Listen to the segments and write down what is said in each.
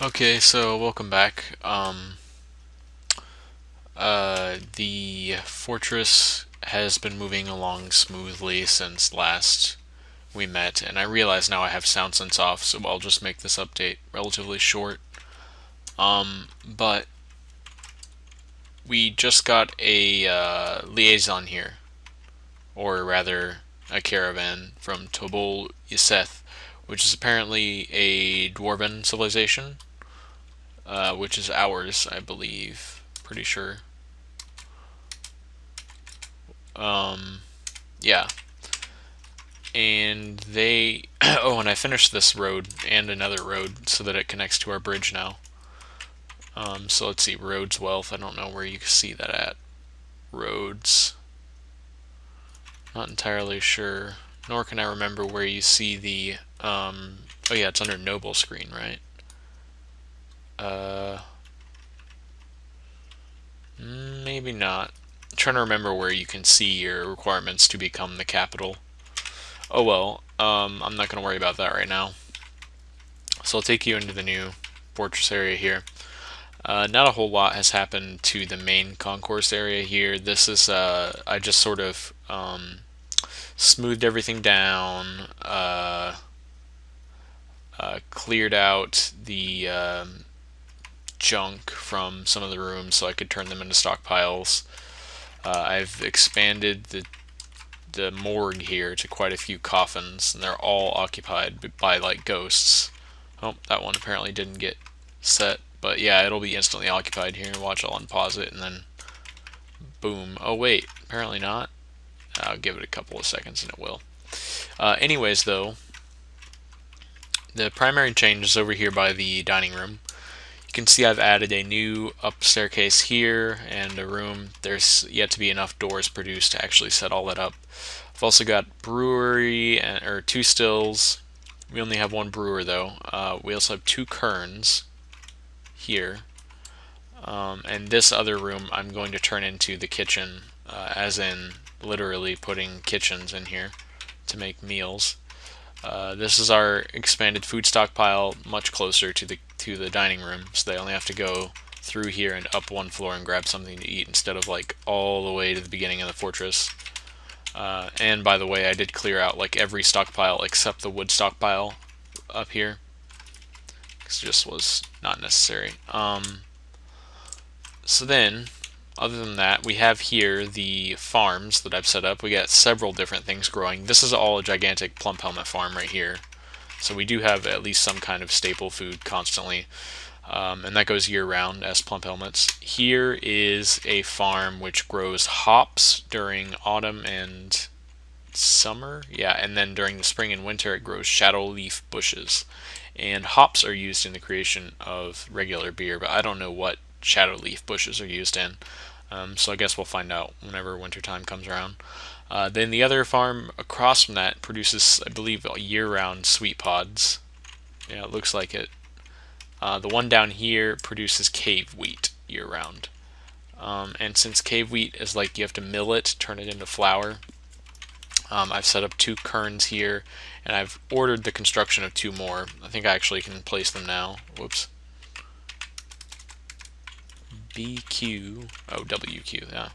Okay, so welcome back. The fortress has been moving along smoothly since last we met, and I realize now I have sound sense off, so I'll just make this update relatively short. But we just got a liaison here, or rather, a caravan from Tobol Iseth, which is apparently a dwarven civilization, which is ours, I believe. Pretty sure. Yeah, and they oh, and I finished this road and another road so that it connects to our bridge now. So let's see, roads wealth. I don't know where you can see that at. Roads. Not entirely sure. Nor can I remember where you see the. Oh yeah, it's under noble screen, right? Uh, Maybe not. I'm trying to remember where you can see your requirements to become the capital. Oh well. I'm not gonna worry about that right now. So I'll take you into the new fortress area here. Not a whole lot has happened to the main concourse area here. This is, I just sort of smoothed everything down, cleared out the junk from some of the rooms so I could turn them into stockpiles. I've expanded the morgue here to quite a few coffins, and they're all occupied by like ghosts. Oh, that one apparently didn't get set, but yeah, it'll be instantly occupied here. Watch, I'll unpause it and then boom. Oh wait, apparently not. I'll give it a couple of seconds and it will. Anyways, though, the primary change is over here by the dining room. You can see I've added a new up staircase here and a room. There's yet to be enough doors produced to actually set all that up. I've also got brewery or two stills. We only have one brewer though. We also have two kerns here. And this other room I'm going to turn into the kitchen, as in literally putting kitchens in here to make meals. This is our expanded food stockpile, much closer to the dining room, so they only have to go through here and up one floor and grab something to eat instead of like all the way to the beginning of the fortress. And by the way, I did clear out like every stockpile except the wood stockpile up here, because it just was not necessary. So then, other than that, we have here the farms that I've set up. We got several different things growing. This is all a gigantic plum helmet farm right here. So we do have at least some kind of staple food constantly. And that goes year round as plump helmets. Here is a farm which grows hops during autumn and summer. Yeah, and then during the spring and winter it grows shadow leaf bushes. And hops are used in the creation of regular beer, but I don't know what shadow leaf bushes are used in. So I guess we'll find out whenever wintertime comes around. Then the other farm across from that produces, I believe, year-round sweet pods. Yeah, it looks like it. The one down here produces cave wheat year-round. And since cave wheat is like you have to mill it, turn it into flour, I've set up two kerns here, and I've ordered the construction of two more. I think I actually can place them now. Whoops. BQ. Oh, WQ, yeah.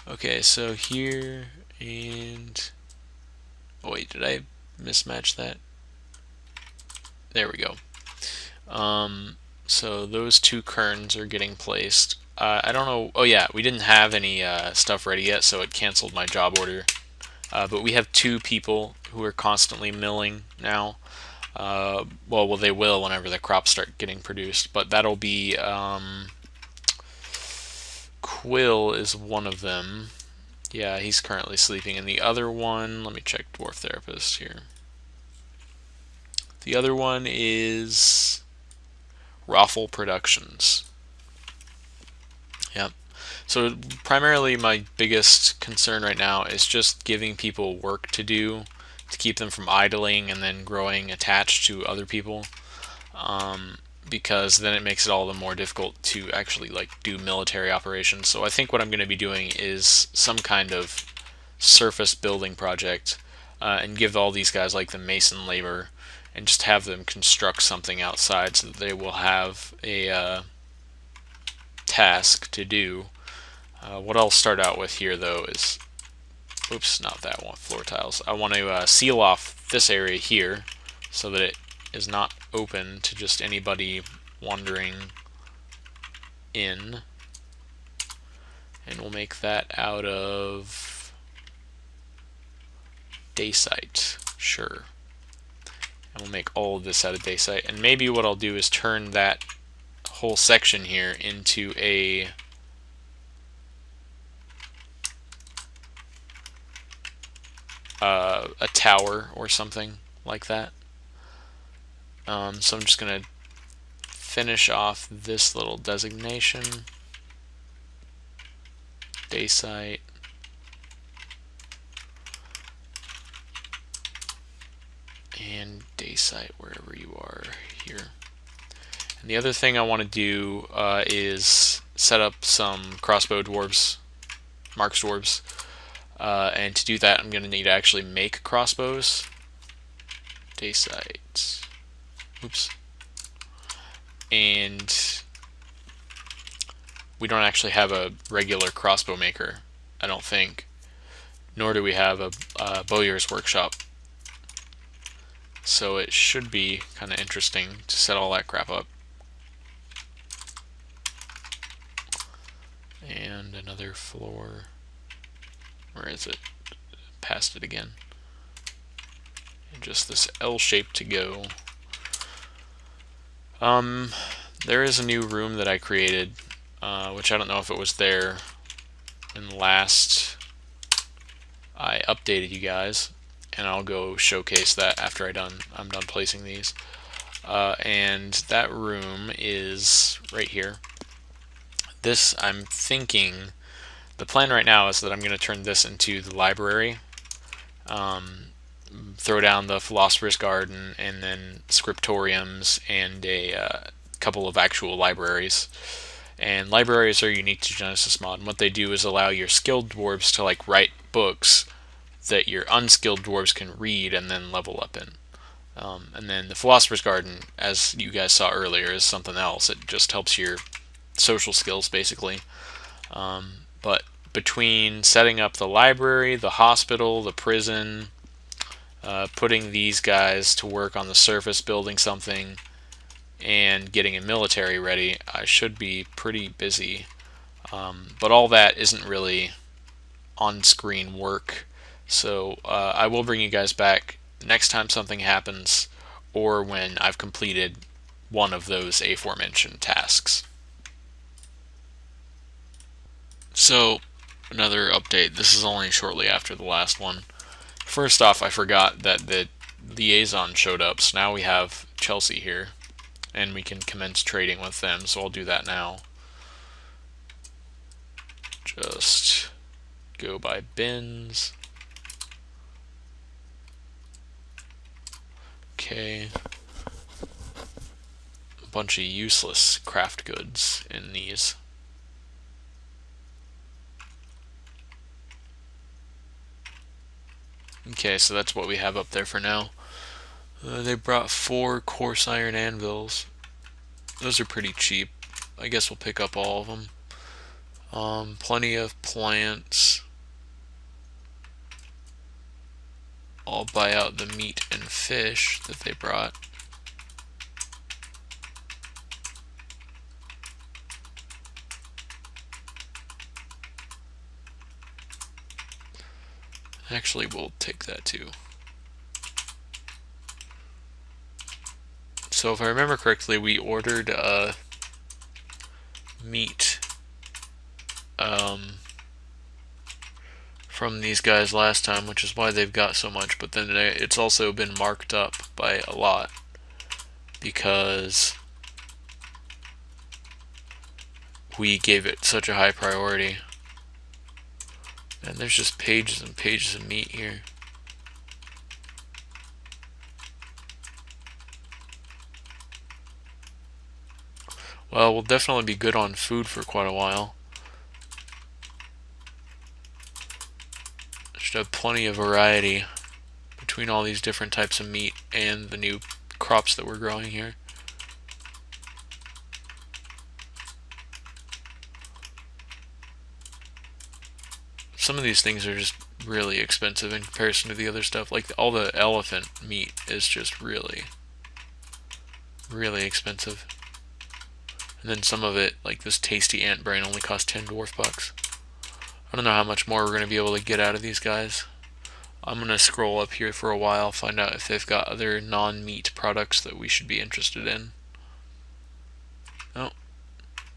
Okay, so here and. Oh, wait, did I mismatch that? There we go. So those two kerns are getting placed. I don't know. Oh, yeah, we didn't have any stuff ready yet, so it canceled my job order. But we have two people who are constantly milling now. Well, they will whenever the crops start getting produced, but that'll be. Quill is one of them. Yeah, he's currently sleeping. And the other one, let me check Dwarf Therapist here. The other one is Raffle Productions. Yep. So primarily my biggest concern right now is just giving people work to do to keep them from idling and then growing attached to other people. Because then it makes it all the more difficult to actually like do military operations. So I think what I'm going to be doing is some kind of surface building project, and give all these guys like the mason labor and just have them construct something outside so that they will have a task to do. What I'll start out with here though is, oops, not that one, floor tiles. I want to seal off this area here so that it is not open to just anybody wandering in. And we'll make that out of dacite, sure. And we'll make all of this out of dacite. And maybe what I'll do is turn that whole section here into a tower or something like that. So I'm just going to finish off this little designation. Dacite. And dacite wherever you are here. And the other thing I want to do is set up some crossbow dwarves, marks dwarves. And to do that, I'm going to need to actually make crossbows. Dacite. Oops. And we don't actually have a regular crossbow maker, I don't think. Nor do we have a bowyer's workshop. So it should be kind of interesting to set all that crap up. And another floor. Where is it? Past it again. And just this L shape to go. There is a new room that I created, which I don't know if it was there in last I updated you guys, and I'll go showcase that after I'm done placing these. And that room is right here. This, I'm thinking, the plan right now is that I'm going to turn this into the library, throw down the Philosopher's Garden, and then scriptoriums, and a couple of actual libraries. And libraries are unique to Genesis Mod, and what they do is allow your skilled dwarves to like write books that your unskilled dwarves can read and then level up in. And then the Philosopher's Garden, as you guys saw earlier, is something else. It just helps your social skills, basically. But between setting up the library, the hospital, the prison, putting these guys to work on the surface, building something, and getting a military ready, I should be pretty busy. But all that isn't really on-screen work. So I will bring you guys back next time something happens, or when I've completed one of those aforementioned tasks. So, another update. This is only shortly after the last one. First off, I forgot that the liaison showed up, so now we have Chelsea here, and we can commence trading with them, so I'll do that now. Just go by bins. Okay. A bunch of useless craft goods in these. Okay, so that's what we have up there for now. They brought 4 coarse iron anvils. Those are pretty cheap. I guess we'll pick up all of them. Plenty of plants. I'll buy out the meat and fish that they brought. Actually, we'll take that too. So if I remember correctly, we ordered meat from these guys last time, which is why they've got so much, but then it's also been marked up by a lot because we gave it such a high priority. And there's just pages and pages of meat here. Well, we'll definitely be good on food for quite a while. Should have plenty of variety between all these different types of meat and the new crops that we're growing here. Some of these things are just really expensive in comparison to the other stuff. Like all the elephant meat is just really, really expensive. And then some of it, like this tasty ant brain, only costs 10 dwarf bucks. I don't know how much more we're going to be able to get out of these guys. I'm going to scroll up here for a while, find out if they've got other non-meat products that we should be interested in. Oh,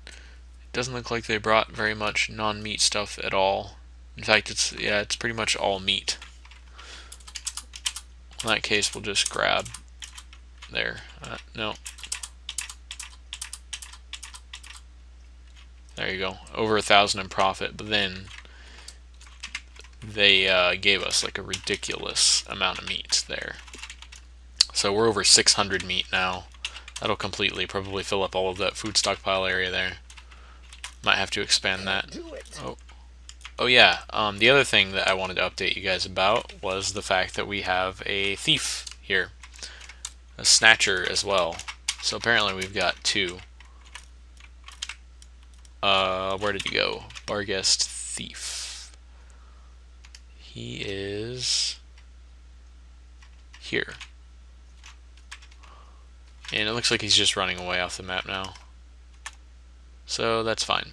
it doesn't look like they brought very much non-meat stuff at all. In fact, it's pretty much all meat. In that case, we'll just grab there. No. There you go. Over 1,000 in profit, but then they gave us like a ridiculous amount of meat there. So we're over 600 meat now. That'll completely probably fill up all of that food stockpile area there. Might have to expand that. Oh yeah, the other thing that I wanted to update you guys about was the fact that we have a thief here. A snatcher as well. So apparently we've got two. Where did he go? Barguest thief. He is here. And it looks like he's just running away off the map now. So that's fine.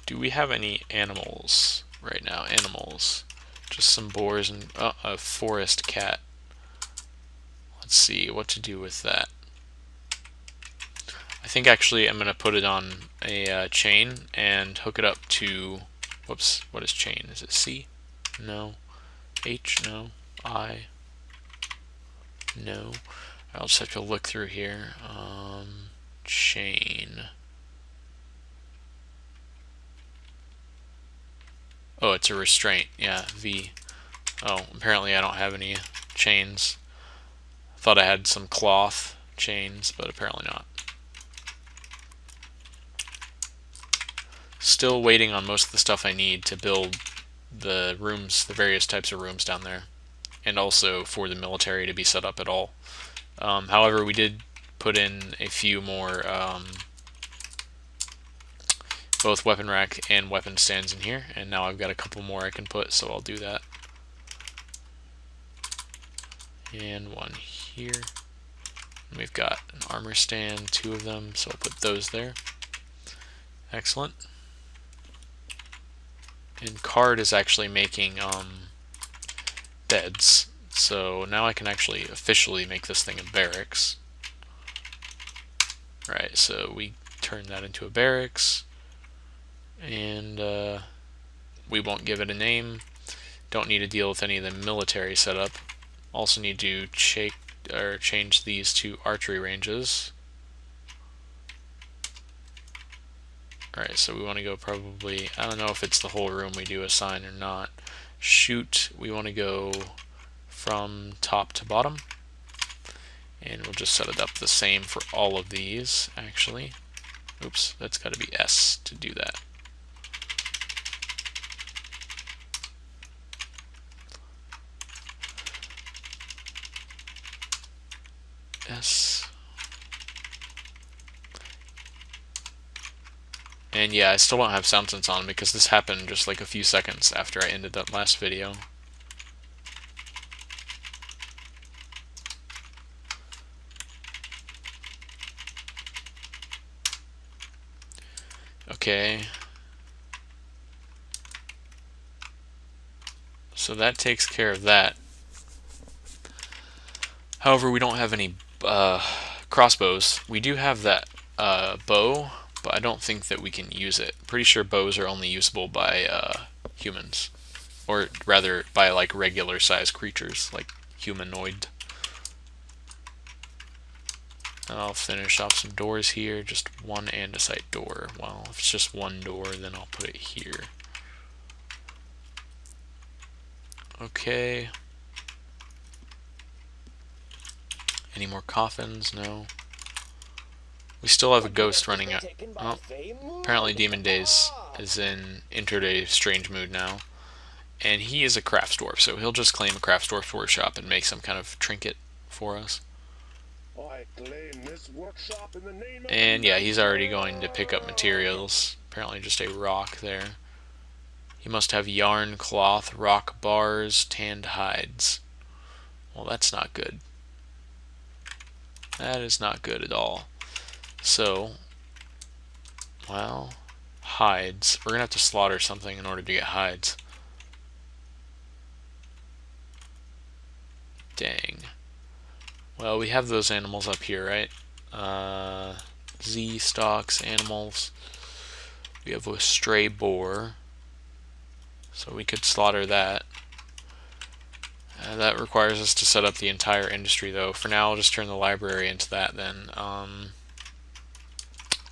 Do we have any animals right now? Animals. Just some boars and a forest cat. Let's see what to do with that. I think actually I'm going to put it on a chain and hook it up to... Whoops, what is chain? Is it C? No. H? No. I? No. I'll just have to look through here. Chain. Oh, it's a restraint. Yeah, V. Oh, apparently I don't have any chains. I thought I had some cloth chains, but apparently not. Still waiting on most of the stuff I need to build the rooms, the various types of rooms down there, and also for the military to be set up at all. However, we did put in a few more both weapon rack and weapon stands in here, and now I've got a couple more I can put, so I'll do that. And one here. And we've got an armor stand, two of them, so I'll put those there. Excellent. And Card is actually making beds, so now I can actually officially make this thing a barracks. Right, so we turn that into a barracks, and we won't give it a name. Don't need to deal with any of the military setup. Also need to change these to archery ranges. Alright, so we want to go probably, I don't know if it's the whole room we do assign or not. Shoot, we want to go from top to bottom. And we'll just set it up the same for all of these, actually. Oops, that's got to be S to do that. S. And yeah, I still don't have sound sense on because this happened just like a few seconds after I ended that last video. Okay. So that takes care of that. However, we don't have any crossbows. We do have that bow, but I don't think that we can use it. Pretty sure bows are only usable by humans. Or rather, by like regular sized creatures, like humanoid. I'll finish off some doors here, just one andesite door. Well, if it's just one door, then I'll put it here. Okay. Any more coffins? No. We still have a ghost running out. Oh, apparently Demon Days is entered a strange mood now. and he is a crafts dwarf, so he'll just claim a crafts dwarf workshop and make some kind of trinket for us. I claim this workshop in the name of And the yeah, he's already going to Emperor. pick up materials. Apparently just a rock there. He must have yarn, cloth, rock bars, tanned hides. Well, that's not good. That is not good at all. So, well, hides. We're going to have to slaughter something in order to get hides. Dang. Well, we have those animals up here, right? Z stocks, animals. We have a stray boar. So we could slaughter that. That requires us to set up the entire industry, though. For now, I'll just turn the library into that then. Let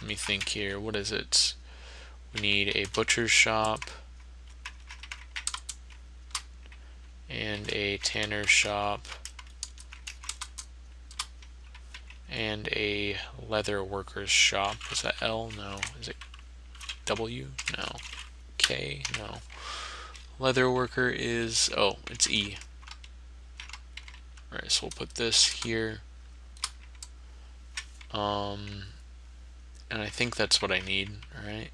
me think here. What is it? We need a butcher's shop and a tanner's shop and a leather worker's shop. Was that L? No. Is it W? No. K? No. Leather worker is... oh, it's E. Alright, so we'll put this here. And I think that's what I need, alright?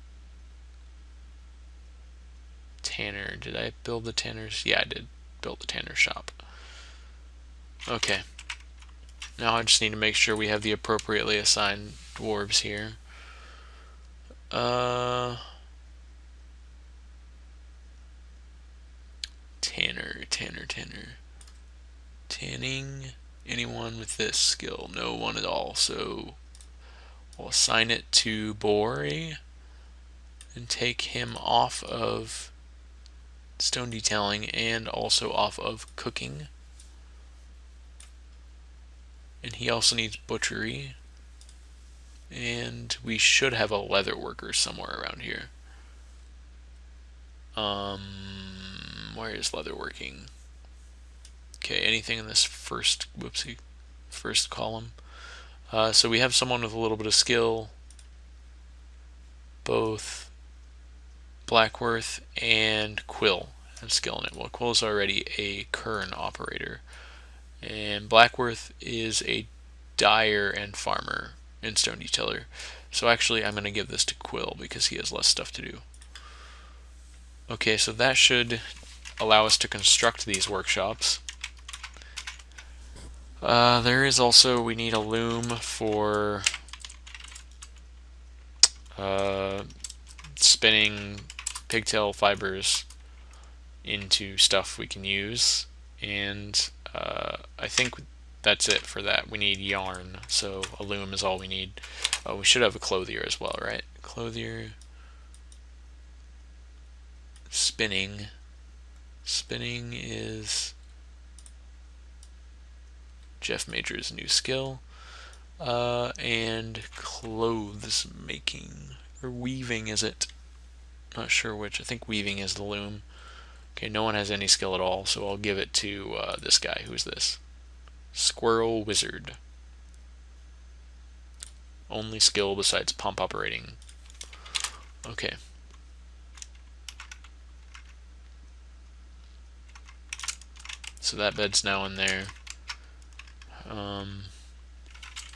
Tanner. Did I build the tanner's? Yeah, I did build the tanner shop. Okay. Now I just need to make sure we have the appropriately assigned dwarves here. Tanner. Tanning. Anyone with this skill? No one at all. So we'll assign it to Bori and take him off of stone detailing and also off of cooking. And he also needs butchery. And we should have a leather worker somewhere around here. Where is leather working? Okay, anything in this first column. So we have someone with a little bit of skill, both Blackworth and Quill have skill in it. Well, Quill's already a Kern operator, and Blackworth is a dyer and farmer and stone detailer. So actually I'm going to give this to Quill because he has less stuff to do. Okay, so that should allow us to construct these workshops. There is also, we need a loom for spinning pigtail fibers into stuff we can use, and I think that's it for that. We need yarn, so a loom is all we need. We should have a clothier as well, right? Clothier, spinning is Jeff Major's new skill, and clothes making, or weaving is it? Not sure which. I think weaving is the loom. Okay, no one has any skill at all, so I'll give it to this guy. Who's this? Squirrel Wizard. Only skill besides pump operating. Okay. So that bed's now in there.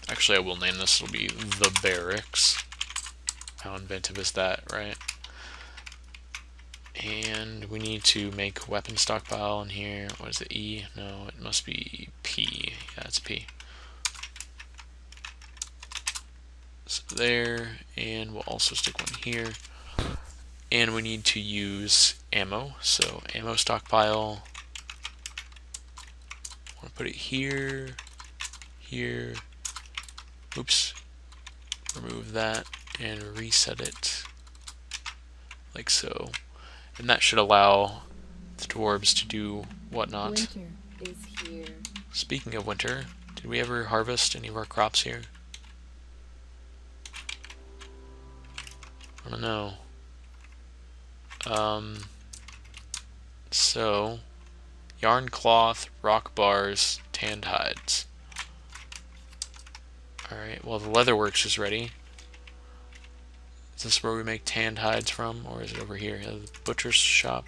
Actually, I will name this. It'll be the barracks. How inventive is that, right? And we need to make weapon stockpile in here. What is it, E? No, it must be P. Yeah, it's P. So there, and we'll also stick one here. And we need to use ammo. So ammo stockpile. I want to put it here, here. Oops. Remove that and reset it like so. And that should allow the dwarves to do whatnot. Winter is here. Speaking of winter, did we ever harvest any of our crops here? I don't know. So, yarn cloth, rock bars, tanned hides. Alright, well the leatherworks is ready. Is this where we make tanned hides from, or is it over here? The butcher's shop.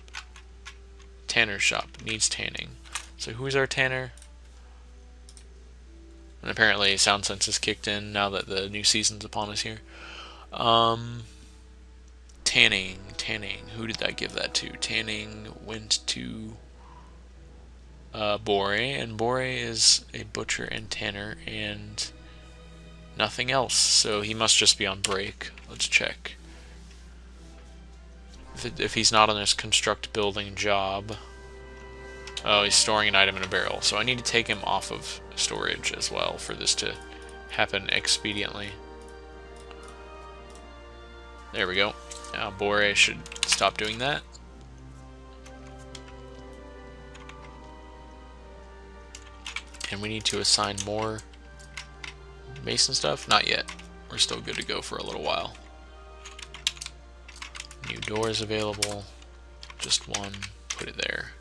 Tanner's shop needs tanning. So who's our tanner? And apparently sound sense is kicked in now that the new season's upon us here. Tanning. Who did I give that to? Tanning went to Bore, and Bore is a butcher and tanner and nothing else. So he must just be on break. Let's check. If he's not on his construct building job. Oh, he's storing an item in a barrel. So I need to take him off of storage as well for this to happen expediently. There we go. Now Bore should stop doing that. And we need to assign more mason stuff? Not yet. We're still good to go for a little while. New doors available. Just one. Put it there.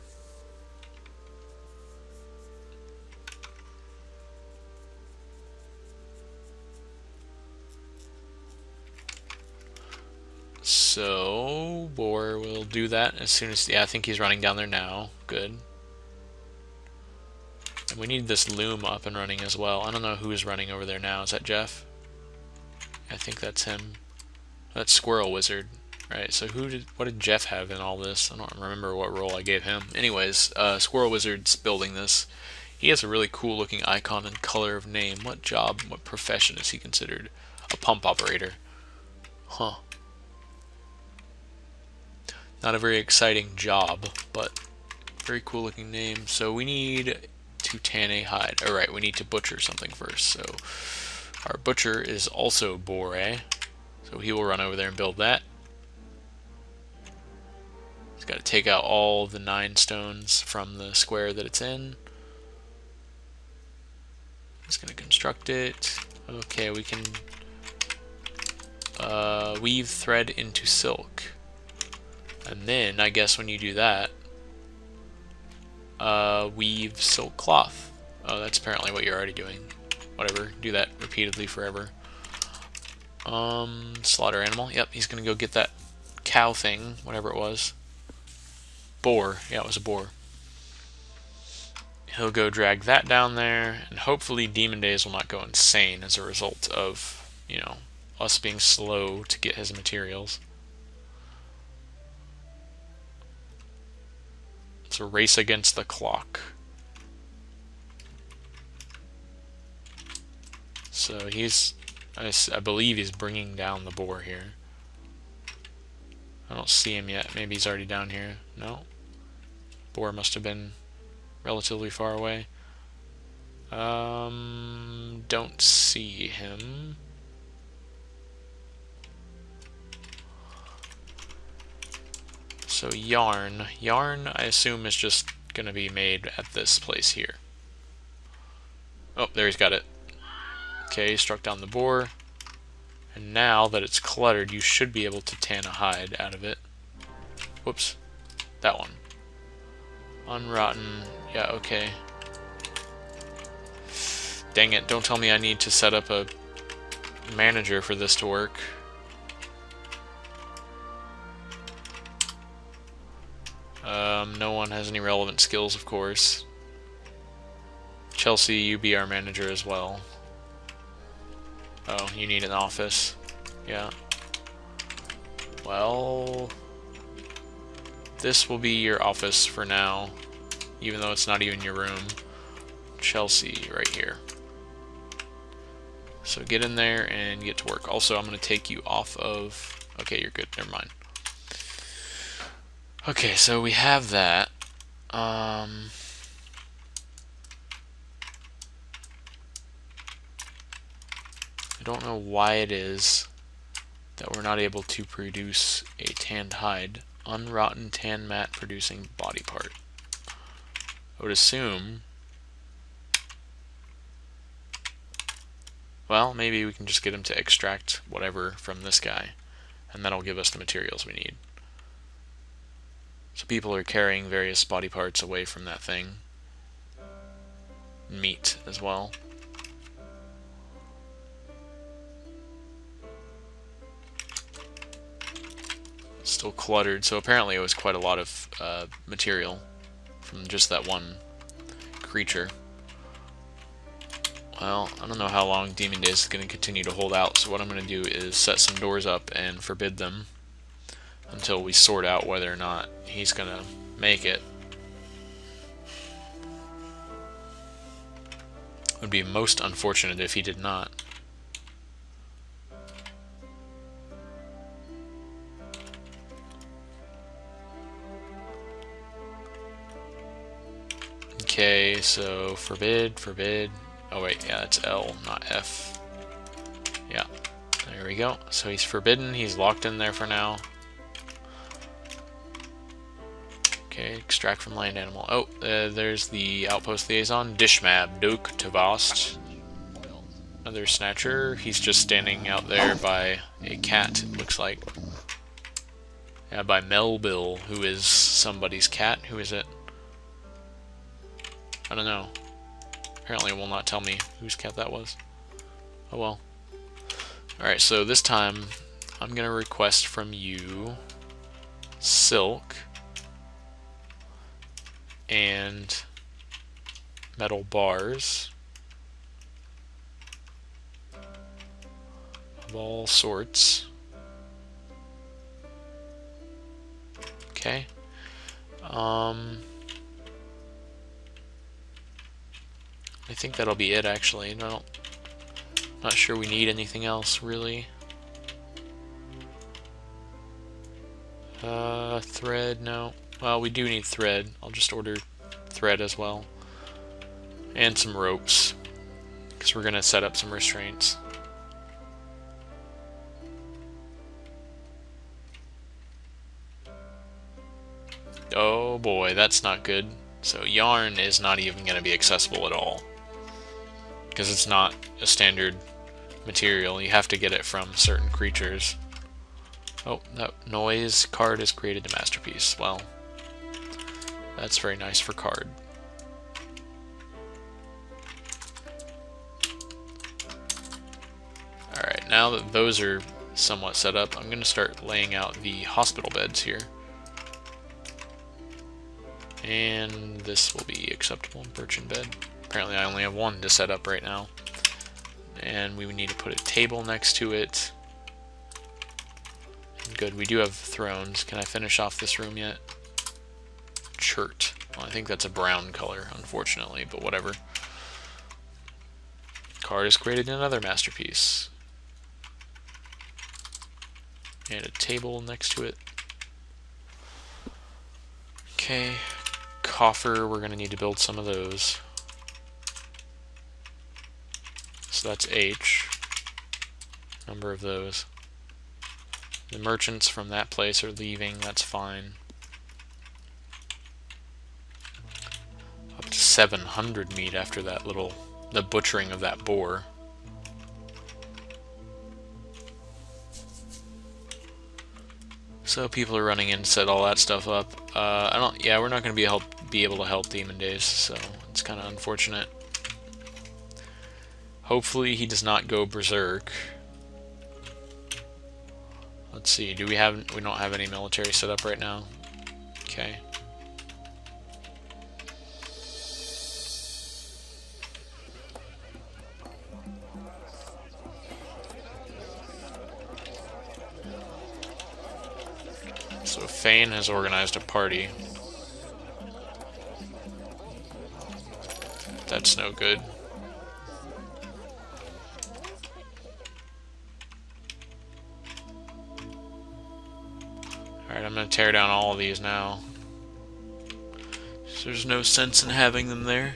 So, Bore will do that as soon as... Yeah, I think he's running down there now. Good. And we need this loom up and running as well. I don't know who's running over there now. Is that Jeff? I think that's him. That's Squirrel Wizard. Right, so what did Jeff have in all this? I don't remember what role I gave him. Anyways, Squirrel Wizard's building this. He has a really cool looking icon and color of name. What job, what profession is he considered? A pump operator. Huh. Not a very exciting job, but very cool looking name. So we need to tan a hide. Alright, we need to butcher something first. So our butcher is also Bore. So he will run over there and build that. He's got to take out all the 9 stones from the square that it's in. He's going to construct it. Okay, we can weave thread into silk. And then, I guess when you do that, weave silk cloth. Oh, that's apparently what you're already doing. Whatever, do that repeatedly forever. Slaughter animal. Yep, he's gonna go get that cow thing, whatever it was. Boar. Yeah, it was a boar. He'll go drag that down there, and hopefully Demon Days will not go insane as a result of, you know, us being slow to get his materials. It's a race against the clock. So I believe he's bringing down the boar here. I don't see him yet. Maybe he's already down here. No. Boar must have been relatively far away. Don't see him. So yarn. Yarn, I assume, is just going to be made at this place here. Oh, there he's got it. Okay, struck down the boar. And now that it's cluttered, you should be able to tan a hide out of it. Whoops. That one. Unrotten. Yeah, okay. Dang it, don't tell me I need to set up a manager for this to work. No one has any relevant skills, of course. Chelsea, you be our manager as well. Oh, you need an office. Yeah. Well, this will be your office for now, even though it's not even your room. Chelsea, right here. So get in there and get to work. Also, I'm going to take you off of... Okay, you're good. Never mind. Okay, so we have that. I don't know why it is that we're not able to produce a tanned hide. Unrotten tan mat producing body part. I would assume... Well, maybe we can just get him to extract whatever from this guy, and that'll give us the materials we need. So people are carrying various body parts away from that thing. Meat as well. Still cluttered, so apparently it was quite a lot of material from just that one creature. Well, I don't know how long Demon Days is going to continue to hold out, so what I'm going to do is set some doors up and forbid them until we sort out whether or not he's going to make it. It would be most unfortunate if he did not. Okay, so forbid. Oh wait, yeah, it's L, not F. Yeah, there we go. So he's forbidden, he's locked in there for now. Okay, extract from land animal. Oh, there's the outpost liaison, Dishmab, Duke Tavast. Another snatcher. He's just standing out there by a cat, it looks like. Yeah, by Melville, who is somebody's cat. Who is it? I don't know. Apparently it will not tell me whose cat that was. Oh well. Alright, so this time I'm going to request from you silk and metal bars of all sorts. Okay. I think that'll be it, actually. Not sure we need anything else, really. Thread, no. Well, we do need thread. I'll just order thread as well. And some ropes, because we're going to set up some restraints. Oh boy, that's not good. So yarn is not even going to be accessible at all, because it's not a standard material. You have to get it from certain creatures. Oh, that noise card is created to masterpiece. Well, that's very nice for card. Alright, now that those are somewhat set up, I'm going to start laying out the hospital beds here. And this will be acceptable. Birchen bed. Apparently I only have one to set up right now. And we would need to put a table next to it. Good, we do have thrones. Can I finish off this room yet? Chert. Well, I think that's a brown color, unfortunately, but whatever. Card is created in another masterpiece. And a table next to it. Okay. Coffer, we're going to need to build some of those. So that's H. Number of those. The merchants from that place are leaving, that's fine. Up to 700 meat after that the butchering of that boar. So people are running in to set all that stuff up. Yeah, we're not going to be able to help Demon Days, so it's kind of unfortunate. Hopefully he does not go berserk. Let's see, we don't have any military set up right now. Okay. So Fane has organized a party. That's no good. Alright, I'm going to tear down all of these now. So there's no sense in having them there.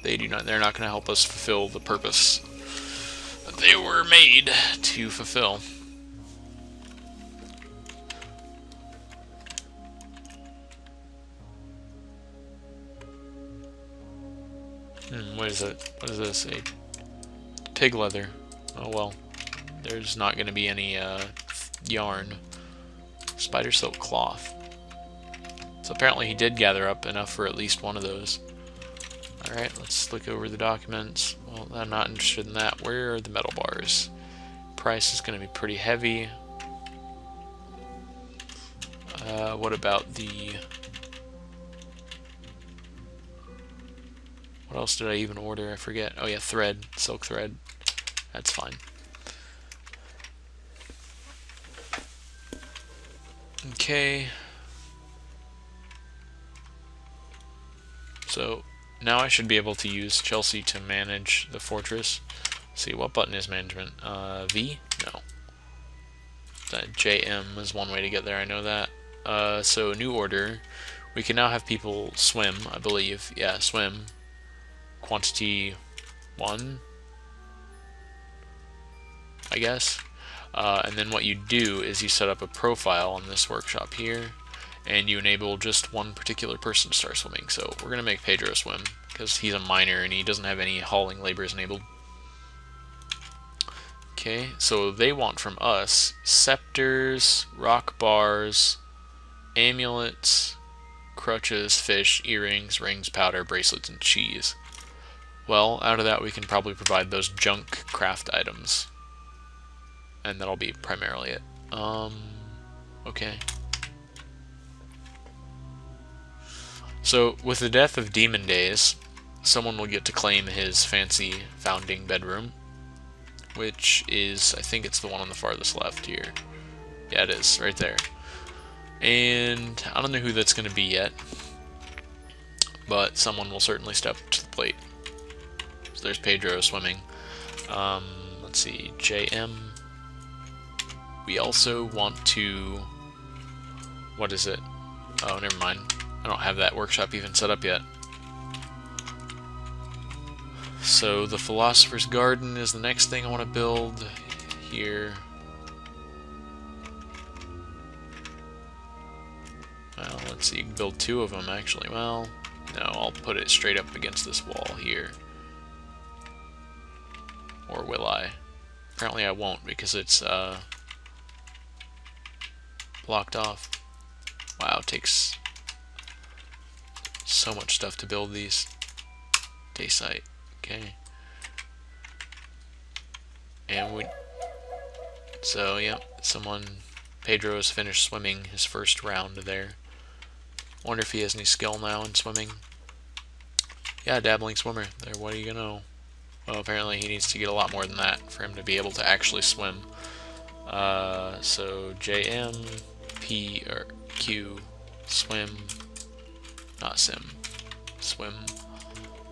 They're not going to help us fulfill the purpose that they were made to fulfill. What is it? What is this? A pig leather. Oh well. There's not going to be any yarn. Spider silk cloth. So apparently he did gather up enough for at least one of those. Alright, let's look over the documents. Well, I'm not interested in that. Where are the metal bars? Price is going to be pretty heavy. What about the What else did I even order? I forget. Oh yeah, thread, silk thread. That's fine. Okay. So now I should be able to use Chelsea to manage the fortress. Let's see, what button is management? V? No. That JM is one way to get there, I know that. So new order. We can now have people swim, I believe. Yeah, swim. Quantity 1, I guess. And then what you do is you set up a profile on this workshop here, and you enable just one particular person to start swimming. So we're going to make Pedro swim, because he's a miner and he doesn't have any hauling labors enabled. Okay, so they want from us scepters, rock bars, amulets, crutches, fish, earrings, rings, powder, bracelets, and cheese. Well, out of that we can probably provide those junk craft items. And that'll be primarily it. Okay. So, with the death of Demon Days, someone will get to claim his fancy founding bedroom, which is, I think it's the one on the farthest left here. Yeah, it is, right there. And I don't know who that's going to be yet, but someone will certainly step to the plate. So there's Pedro swimming. Let's see, JM. We also want to... What is it? Oh, never mind. I don't have that workshop even set up yet. So the Philosopher's Garden is the next thing I want to build here. Well, let's see, you can build 2 of them actually. Well, no, I'll put it straight up against this wall here. Or will I? Apparently I won't because it's blocked off. Wow, it takes so much stuff to build these. Day site. Okay. And we... So, yeah, Pedro has finished swimming his first round there. Wonder if he has any skill now in swimming. Yeah, dabbling swimmer. There, what do you know? Well, apparently he needs to get a lot more than that for him to be able to actually swim. So JM, P, or Q, swim, not sim, swim.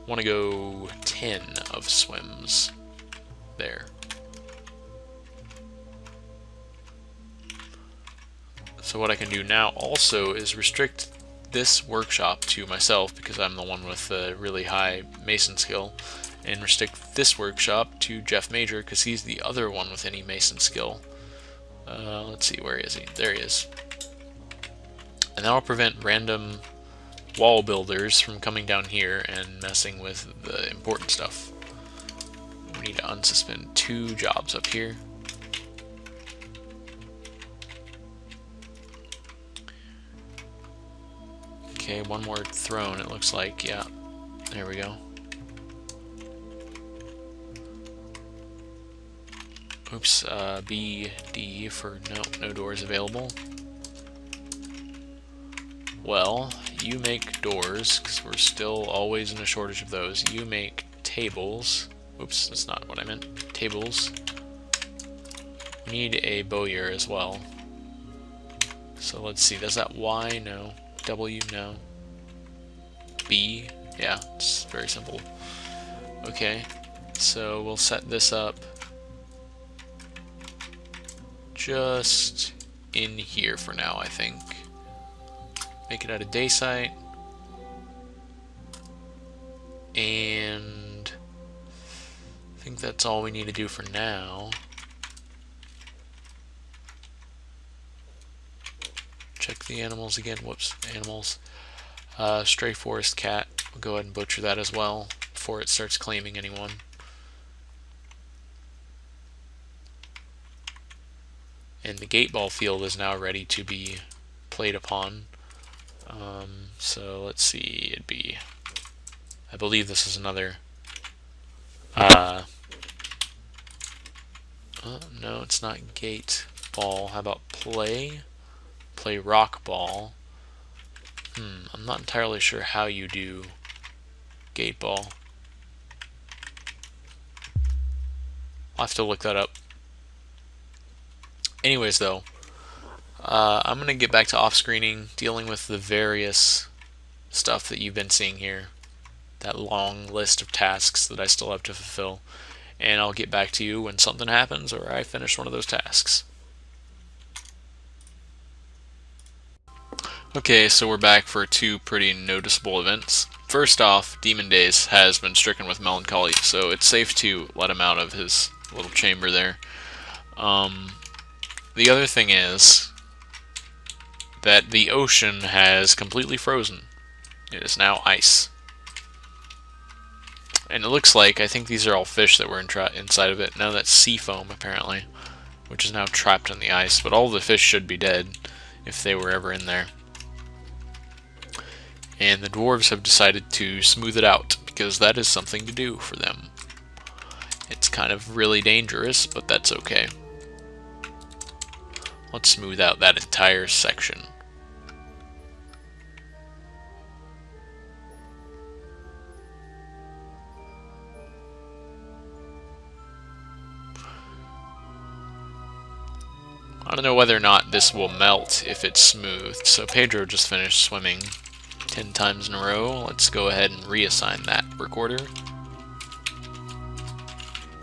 Want to go 10 of swims. There. So what I can do now also is restrict this workshop to myself because I'm the one with the really high mason skill, and restrict this workshop to Jeff Major because he's the other one with any mason skill. Let's see, where is he? There he is. And that'll prevent random wall builders from coming down here and messing with the important stuff. We need to unsuspend 2 jobs up here. Okay, 1 more throne it looks like, yeah. There we go. Oops, B, D for no doors available. Well, you make doors, because we're still always in a shortage of those. You make tables. Oops, that's not what I meant. Tables. We need a bowyer as well. So let's see, does that Y? No. W? No. B? Yeah, it's very simple. Okay, so we'll set this up just in here for now, I think. Make it at a day site. And I think that's all we need to do for now. Check the animals again. Whoops, animals. Stray forest cat. We'll go ahead and butcher that as well before it starts claiming anyone. And the gate ball field is now ready to be played upon. So let's see, it'd be, I believe this is another, no, it's not gate ball. How about play rock ball? I'm not entirely sure how you do gate ball. I'll have to look that up. Anyways, though, I'm going to get back to off-screening, dealing with the various stuff that you've been seeing here. That long list of tasks that I still have to fulfill. And I'll get back to you when something happens or I finish one of those tasks. Okay, so we're back for two pretty noticeable events. First off, Demon Days has been stricken with melancholy, so it's safe to let him out of his little chamber there. The other thing is that the ocean has completely frozen. It is now ice. And it looks like, I think these are all fish that were inside of it. Now that's sea foam, apparently, which is now trapped in the ice. But all the fish should be dead if they were ever in there. And the dwarves have decided to smooth it out, because that is something to do for them. It's kind of really dangerous, but that's okay. Let's smooth out that entire section. I don't know whether or not this will melt if it's smooth. So Pedro just finished swimming 10 times in a row. Let's go ahead and reassign that recorder.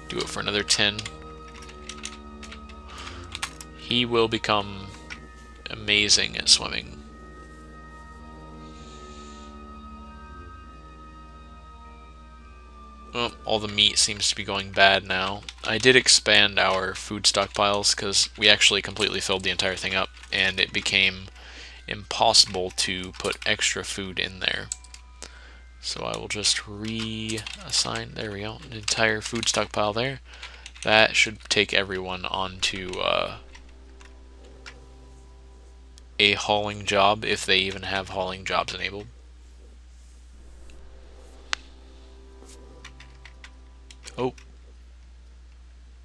Do it for another 10. He will become amazing at swimming. Well, all the meat seems to be going bad now. I did expand our food stockpiles because we actually completely filled the entire thing up and it became impossible to put extra food in there. So I will just reassign, there we go, an entire food stockpile there. That should take everyone onto a hauling job, if they even have hauling jobs enabled. Oh,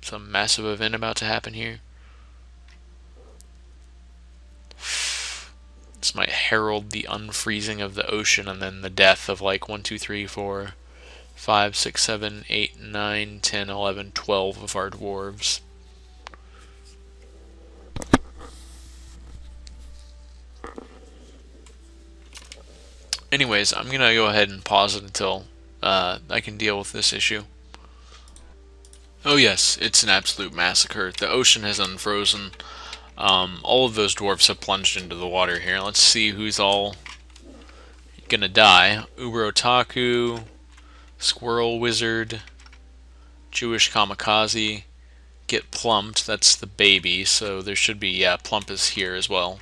some massive event about to happen here. This might herald the unfreezing of the ocean and then the death of like 1, 2, 3, 4, 5, 6, 7, 8, 9, 10, 11, 12 of our dwarves. Anyways, I'm gonna go ahead and pause it until I can deal with this issue. Oh yes, it's an absolute massacre. The ocean has unfrozen. All of those dwarves have plunged into the water here. Let's see who's all gonna die. Uber Otaku, Squirrel Wizard, Jewish Kamikaze, Get Plumped, that's the baby, so there should be, yeah, Plump is here as well.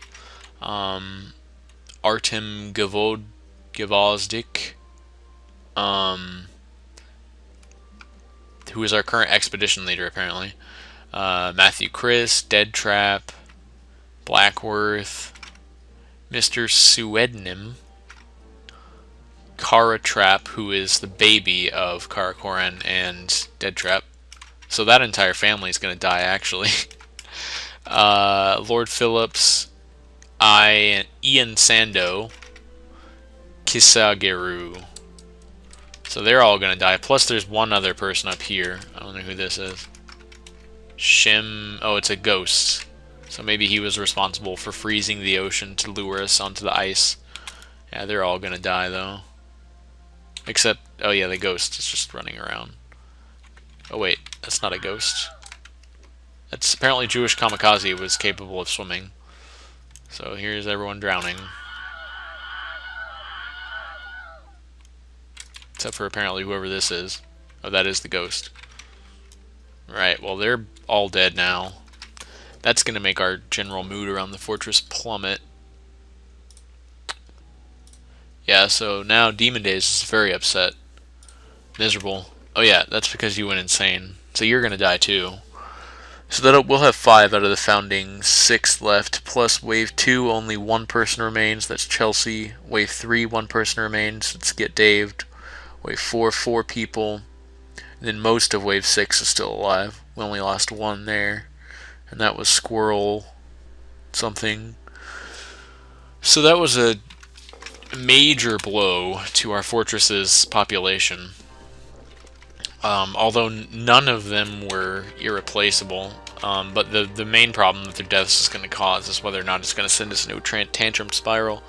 Artem Gvozdik, who is our current expedition leader, apparently. Matthew Chris, Dead Trap, Blackworth, Mr. Suednim, Kara Trap, who is the baby of Karakoran and Dead Trap. So that entire family is going to die, actually. Lord Phillips, Ian Sando, Kisageru. So they're all going to die. Plus there's one other person up here. I don't know who this is. Shim. Oh, it's a ghost. So maybe he was responsible for freezing the ocean to lure us onto the ice. Yeah, they're all going to die, though. Except, oh yeah, the ghost is just running around. Oh wait, that's not a ghost. That's apparently Jewish Kamikaze was capable of swimming. So here's everyone drowning. Except for apparently whoever this is. Oh, that is the ghost. Right, well they're all dead now. That's going to make our general mood around the fortress plummet. Yeah, so now Demon Days is very upset. Miserable. Oh yeah, that's because you went insane. So you're going to die too. So that we'll have 5 out of the founding 6 left, plus Wave 2, only 1 person remains, that's Chelsea. Wave 3, 1 person remains, that's Get Daved. Wave 4, 4 people. And then most of Wave 6 is still alive. We only lost 1 there. And that was Squirrel something. So that was a major blow to our fortress's population. Although none of them were irreplaceable. But the main problem that their deaths is going to cause is whether or not it's going to send us into a tantrum spiral.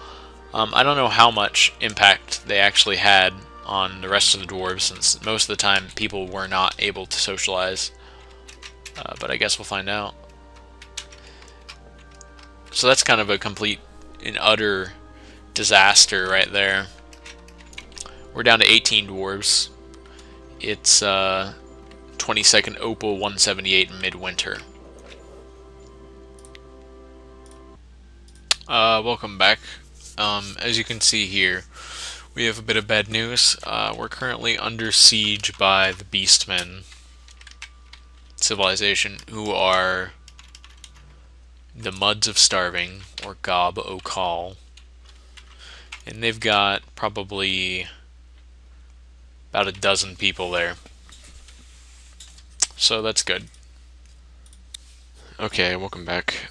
I don't know how much impact they actually had on the rest of the dwarves, since most of the time people were not able to socialize. But I guess we'll find out. So that's kind of a complete and utter disaster right there. We're down to 18 dwarves. It's 22nd Opal 178 in midwinter. Welcome back. As you can see here, we have a bit of bad news. We're currently under siege by the Beastmen civilization, who are the Muds of Starving, or Gob Okal. And they've got probably about a dozen people there. So that's good. Okay, welcome back.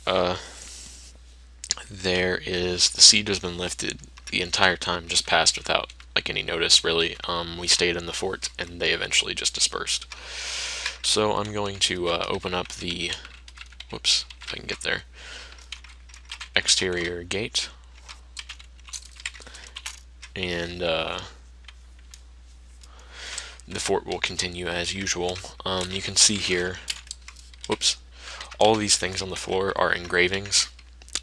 The siege has been lifted. The entire time just passed without like any notice, really. We stayed in the fort, and they eventually just dispersed. So I'm going to open up the, whoops, if I can get there, exterior gate, and the fort will continue as usual. You can see here, whoops, all these things on the floor are engravings.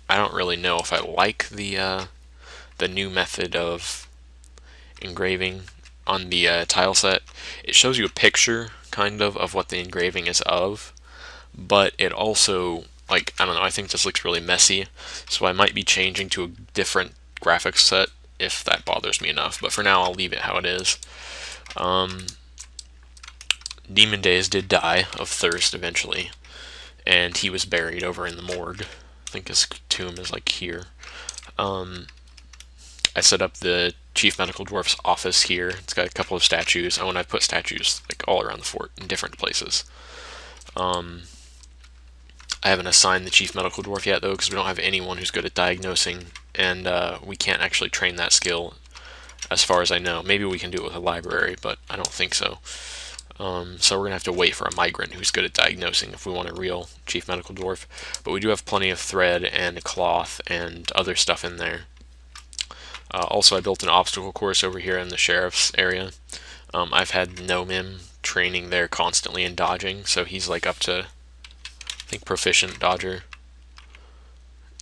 I don't really know if I like the new method of engraving on the tile set. It shows you a picture, kind of what the engraving is of, but it also, like, I don't know, I think this looks really messy, so I might be changing to a different graphics set if that bothers me enough, but for now I'll leave it how it is. Demon Days did die of thirst eventually, and he was buried over in the morgue. I think his tomb is like here. I set up the Chief Medical Dwarf's office here. It's got a couple of statues. I want to put statues like all around the fort in different places. I haven't assigned the Chief Medical Dwarf yet, though, because we don't have anyone who's good at diagnosing, and we can't actually train that skill, as far as I know. Maybe we can do it with a library, but I don't think so. So we're going to have to wait for a migrant who's good at diagnosing if we want a real Chief Medical Dwarf. But we do have plenty of thread and cloth and other stuff in there. Also, I built an obstacle course over here in the sheriff's area. I've had Nomim training there constantly in dodging, so he's like up to, I think, proficient dodger.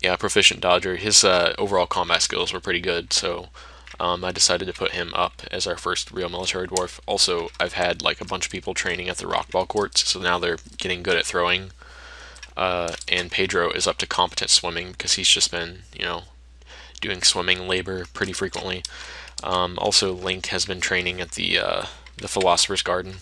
Yeah, proficient dodger. His overall combat skills were pretty good, so I decided to put him up as our first real military dwarf. Also, I've had like a bunch of people training at the rockball courts, so now they're getting good at throwing. And Pedro is up to competent swimming because he's just been, doing swimming labor pretty frequently. Also, Link has been training at the Philosopher's Garden,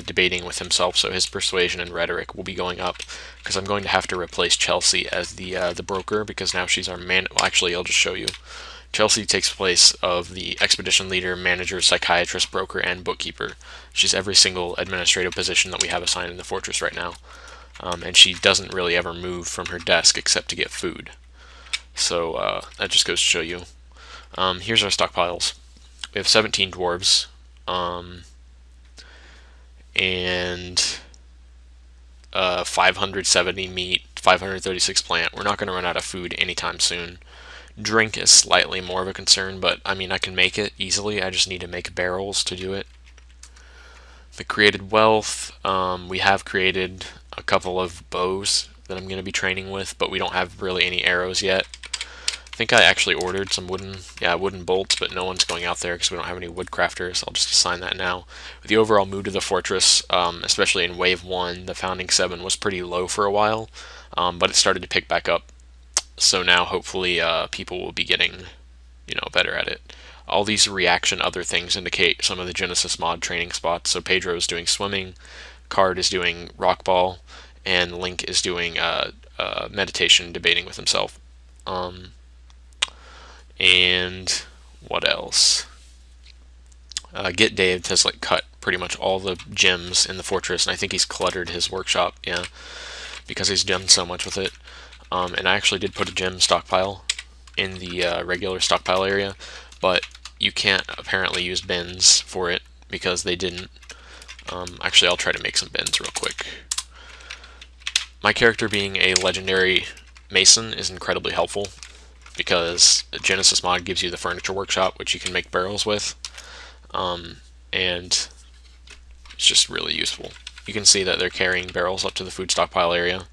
debating with himself, so his persuasion and rhetoric will be going up, because I'm going to have to replace Chelsea as the broker, because now she's our man. Well, actually, I'll just show you. Chelsea takes place of the expedition leader, manager, psychiatrist, broker, and bookkeeper. She's every single administrative position that we have assigned in the fortress right now. And she doesn't really ever move from her desk except to get food. So that just goes to show you. Here's our stockpiles. We have 17 dwarves, and 570 meat, 536 plant. We're not going to run out of food anytime soon. Drink is slightly more of a concern, but I mean, I can make it easily. I just need to make barrels to do it. The created wealth, we have created a couple of bows that I'm going to be training with, but we don't have really any arrows yet. I think I actually ordered some wooden bolts, but no one's going out there because we don't have any woodcrafters. I'll just assign that now. The overall mood of the fortress, especially in Wave 1, the Founding 7 was pretty low for a while, but it started to pick back up. So now, hopefully, people will be getting, better at it. All these reaction other things indicate some of the Genesis mod training spots. So Pedro is doing swimming, Card is doing rockball, and Link is doing meditation, debating with himself. And what else? Get Dave has cut pretty much all the gems in the fortress, and I think he's cluttered his workshop, because he's done so much with it. And I actually did put a gem stockpile in the regular stockpile area, but you can't apparently use bins for it because they didn't. Actually, I'll try to make some bins real quick. My character being a legendary mason is incredibly helpful because the Genesis mod gives you the furniture workshop, which you can make barrels with, and it's just really useful. You can see that they're carrying barrels up to the food stockpile area.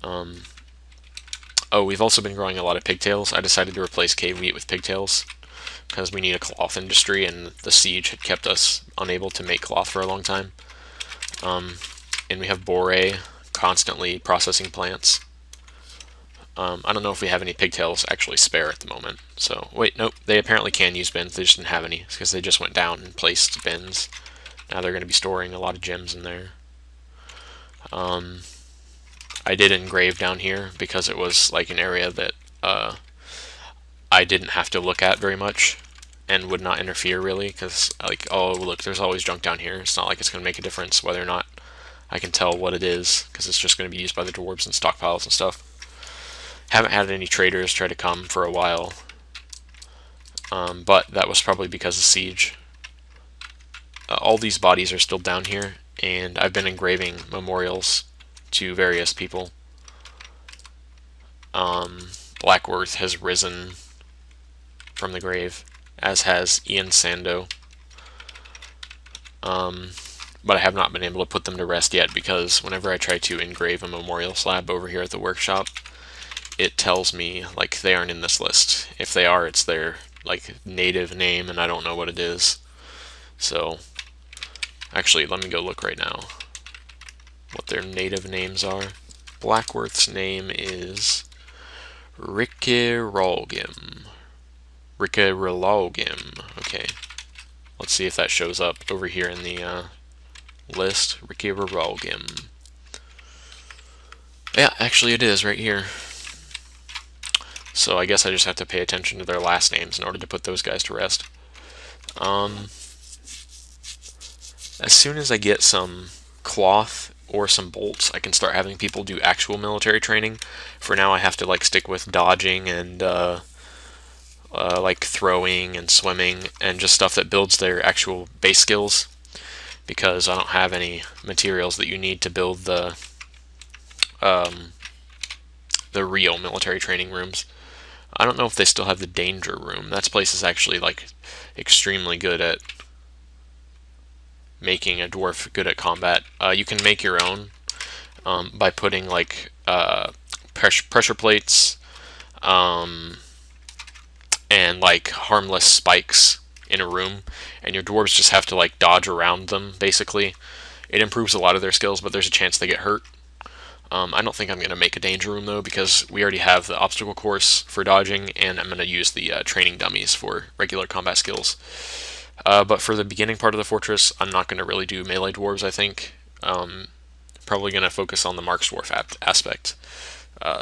Oh, we've also been growing a lot of pigtails. I decided to replace cave wheat with pigtails because we need a cloth industry, and the siege had kept us unable to make cloth for a long time. And we have Bore constantly processing plants. I don't know if we have any pigtails actually spare at the moment. So, wait, nope, they apparently can use bins. They just didn't have any because they just went down and placed bins. Now they're going to be storing a lot of gems in there. I did engrave down here because it was like an area that I didn't have to look at very much and would not interfere really, because like, oh look, there's always junk down here. It's not like it's going to make a difference whether or not I can tell what it is, because it's just going to be used by the dwarves and stockpiles and stuff. Haven't had any traders try to come for a while, but that was probably because of siege. All these bodies are still down here, and I've been engraving memorials to various people. Blackworth has risen from the grave, as has Ian Sando. But I have not been able to put them to rest yet, because whenever I try to engrave a memorial slab over here at the workshop, it tells me like they aren't in this list. If they are, it's their like native name, and I don't know what it is. So actually, let me go look right now what their native names are. Blackworth's name is Rikirolgim. Rikirolgim. Okay. Let's see if that shows up over here in the list. Rikirolgim. Yeah, actually it is right here. So I guess I just have to pay attention to their last names in order to put those guys to rest. As soon as I get some cloth or some bolts, I can start having people do actual military training. For now, I have to like stick with dodging and like throwing and swimming and just stuff that builds their actual base skills, because I don't have any materials that you need to build the real military training rooms. I don't know if they still have the danger room. That place is actually like extremely good at making a dwarf good at combat. You can make your own by putting like pressure plates and like harmless spikes in a room, and your dwarves just have to like dodge around them. Basically, it improves a lot of their skills, but there's a chance they get hurt. I don't think I'm going to make a danger room though, because we already have the obstacle course for dodging, and I'm going to use the training dummies for regular combat skills. But for the beginning part of the fortress, I'm not going to really do melee dwarves, I think. Probably going to focus on the Marks Dwarf aspect.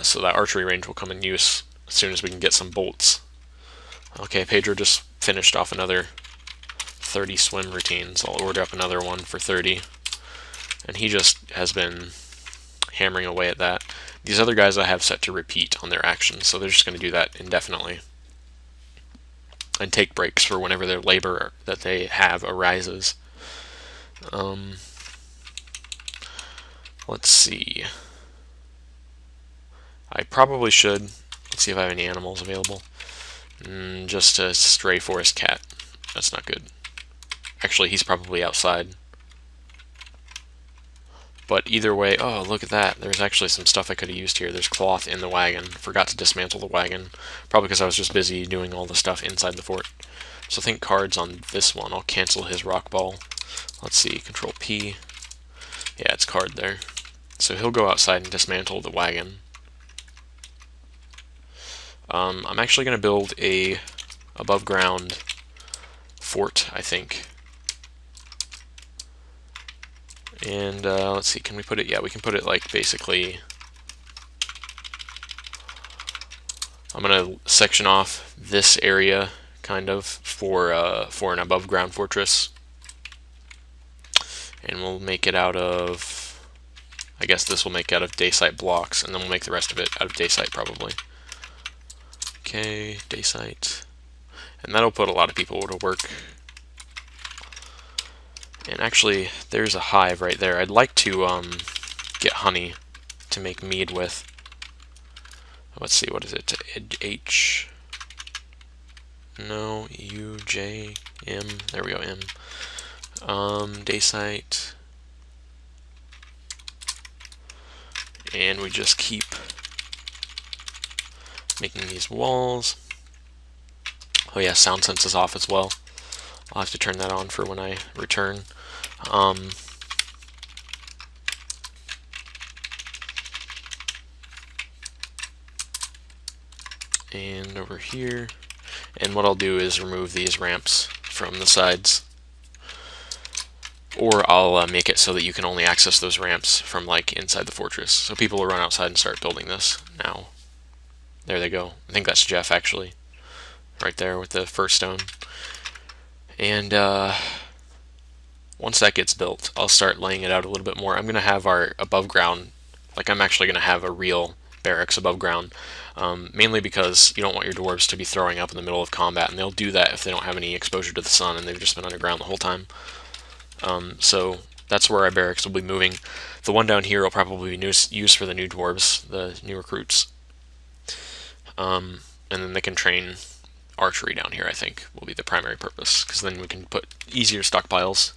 So that archery range will come in use as soon as we can get some bolts. Okay, Pedro just finished off another 30 swim routines. I'll order up another one for 30. And he just has been hammering away at that. These other guys I have set to repeat on their actions, so they're just going to do that indefinitely. And take breaks for whenever their labor that they have arises. Let's see. I probably should. Let's see if I have any animals available. Just a stray forest cat. That's not good. Actually, he's probably outside. But either way, oh, look at that. There's actually some stuff I could have used here. There's cloth in the wagon. Forgot to dismantle the wagon. Probably because I was just busy doing all the stuff inside the fort. So think cards on this one. I'll cancel his rock ball. Let's see, Control P. Yeah, it's card there. So he'll go outside and dismantle the wagon. I'm actually going to build a above ground fort, I think. And let's see, can we put it? Yeah, we can put it like basically. I'm gonna section off this area kind of for an above ground fortress, and we'll make it out of. I guess this will make out of dacite blocks, and then we'll make the rest of it out of dacite probably. Okay, dacite, and that'll put a lot of people to work. And actually, there's a hive right there. I'd like to get honey to make mead with. Let's see, what is it? H. No, U, J, M. There we go, M. Daysite. And we just keep making these walls. Oh yeah, sound sense is off as well. I'll have to turn that on for when I return. And over here. And what I'll do is remove these ramps from the sides. Or I'll make it so that you can only access those ramps from like inside the fortress. So people will run outside and start building this now. There they go. I think that's Jeff actually. Right there with the first stone. And once that gets built, I'll start laying it out a little bit more. I'm going to have our above ground, like I'm actually going to have a real barracks above ground, mainly because you don't want your dwarves to be throwing up in the middle of combat, and they'll do that if they don't have any exposure to the sun and they've just been underground the whole time. So that's where our barracks will be moving. The one down here will probably be used for the new dwarves, the new recruits. And then they can train archery down here, I think, will be the primary purpose, because then we can put easier stockpiles.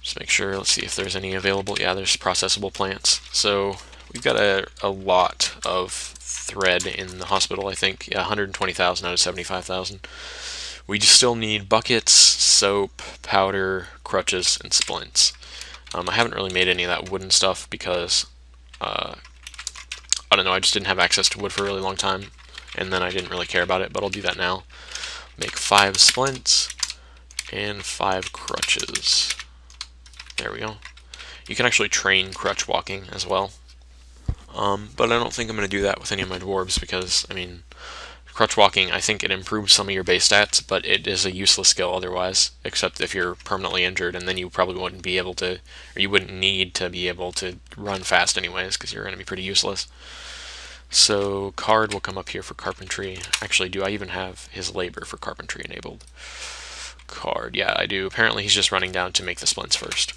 Just make sure, let's see if there's any available. Yeah, there's processable plants. So we've got a lot of thread in the hospital, I think. Yeah, 120,000 out of 75,000. We just still need buckets, soap, powder, crutches, and splints. I haven't really made any of that wooden stuff because, I don't know, I just didn't have access to wood for a really long time, and then I didn't really care about it, but I'll do that now. Make 5 splints and 5 crutches. There we go. You can actually train crutch walking as well. But I don't think I'm going to do that with any of my dwarves because, I mean, crutch walking, I think it improves some of your base stats, but it is a useless skill otherwise, except if you're permanently injured, and then you probably wouldn't be able to, or you wouldn't need to be able to run fast anyways, because you're going to be pretty useless. So card will come up here for carpentry. Actually, do I even have his labor for carpentry enabled? Card, yeah, I do. Apparently he's just running down to make the splints first,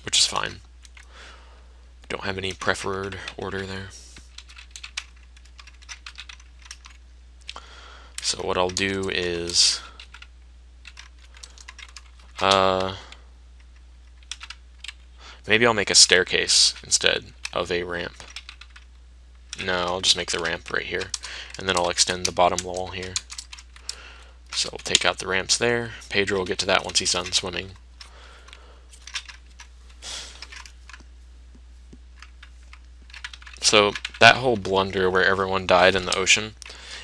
which is fine. Don't have any preferred order there. So what I'll do is maybe I'll make a staircase instead of a ramp. No, I'll just make the ramp right here, and then I'll extend the bottom wall here. So we'll take out the ramps there. Pedro will get to that once he's done swimming. So that whole blunder where everyone died in the ocean,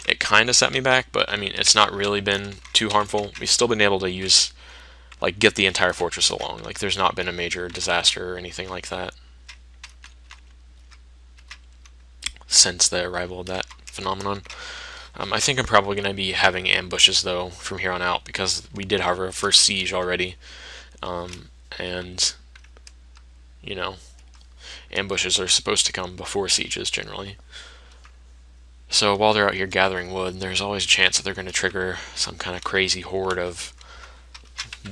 it kind of set me back, but I mean, it's not really been too harmful. We've still been able to use, like, get the entire fortress along. Like, there's not been a major disaster or anything like that since the arrival of that phenomenon. I think I'm probably going to be having ambushes, though, from here on out, because we did have our first siege already. And, you know, ambushes are supposed to come before sieges, generally. So while they're out here gathering wood, there's always a chance that they're going to trigger some kind of crazy horde of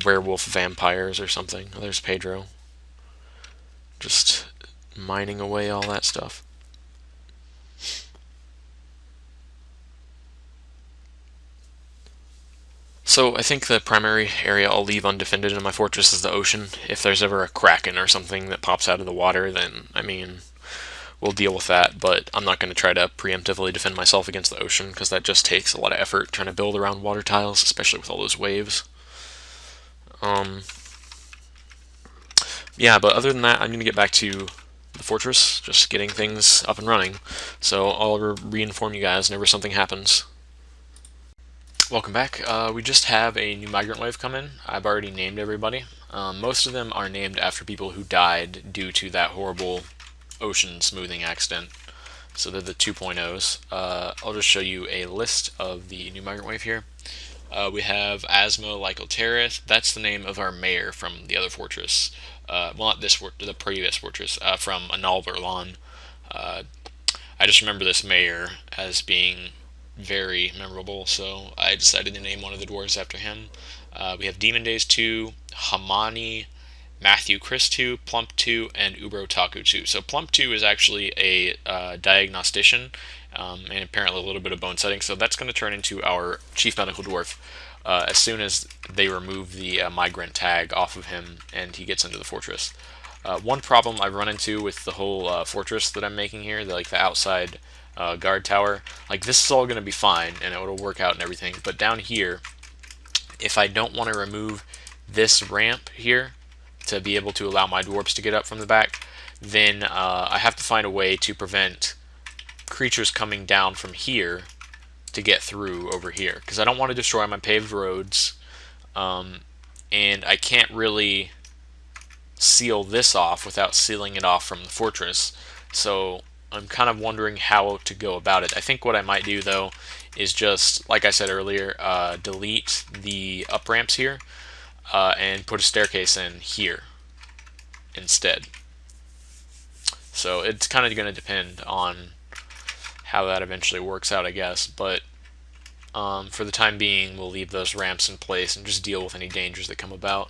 werewolf vampires or something. Oh, there's Pedro. Just mining away all that stuff. So I think the primary area I'll leave undefended in my fortress is the ocean. If there's ever a kraken or something that pops out of the water, then, I mean, we'll deal with that, but I'm not going to try to preemptively defend myself against the ocean, because that just takes a lot of effort trying to build around water tiles, especially with all those waves. Yeah, but other than that, I'm going to get back to the fortress, just getting things up and running. So I'll re-inform you guys whenever something happens. Welcome back. We just have a new migrant wave come in. I've already named everybody. Most of them are named after people who died due to that horrible ocean smoothing accident. So they're the 2.0s. I'll just show you a list of the new migrant wave here. We have Asmo Lycoteris. That's the name of our mayor from the other fortress. Well, not this the previous fortress, from Anal Verlan. I just remember this mayor as being very memorable, so I decided to name one of the dwarves after him. We have Demon Days 2, Hamani, Matthew Chris 2, Plump 2, and Ubro Taku 2. So Plump 2 is actually a diagnostician, and apparently a little bit of bone setting, so that's going to turn into our Chief Medical Dwarf as soon as they remove the migrant tag off of him and he gets into the fortress. One problem I've run into with the whole fortress that I'm making here, like the outside guard tower, like this is all going to be fine and it will work out and everything, but down here, if I don't want to remove this ramp here to be able to allow my dwarves to get up from the back, then I have to find a way to prevent creatures coming down from here to get through over here, because I don't want to destroy my paved roads, and I can't really seal this off without sealing it off from the fortress. So I'm kind of wondering how to go about it. I think what I might do though is just, like I said earlier, delete the up ramps here and put a staircase in here instead. So it's kind of going to depend on how that eventually works out, I guess. But for the time being, we'll leave those ramps in place and just deal with any dangers that come about.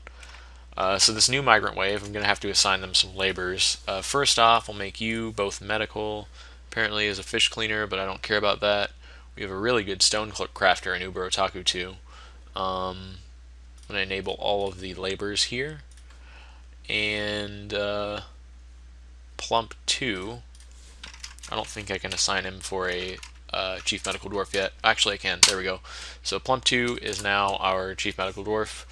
So this new migrant wave, I'm going to have to assign them some labors. First off, I'll make you both medical, apparently as a fish cleaner, but I don't care about that. We have a really good stone crafter in Uber Otaku too. I'm going to enable all of the labors here. And Plump 2, I don't think I can assign him for a Chief Medical Dwarf yet. Actually, I can. There we go. So Plump 2 is now our Chief Medical Dwarf.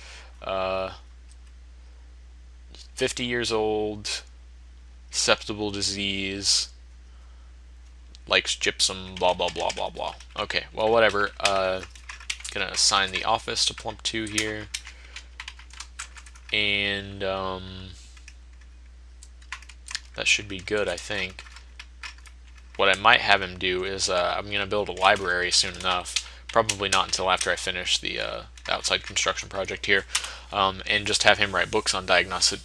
50 years old, susceptible disease, likes gypsum, blah, blah, blah, blah, blah. Okay, well, whatever. Gonna assign the office to Plump 2 here. And that should be good, I think. What I might have him do is I'm going to build a library soon enough. Probably not until after I finish the outside construction project here. And just have him write books on diagnosis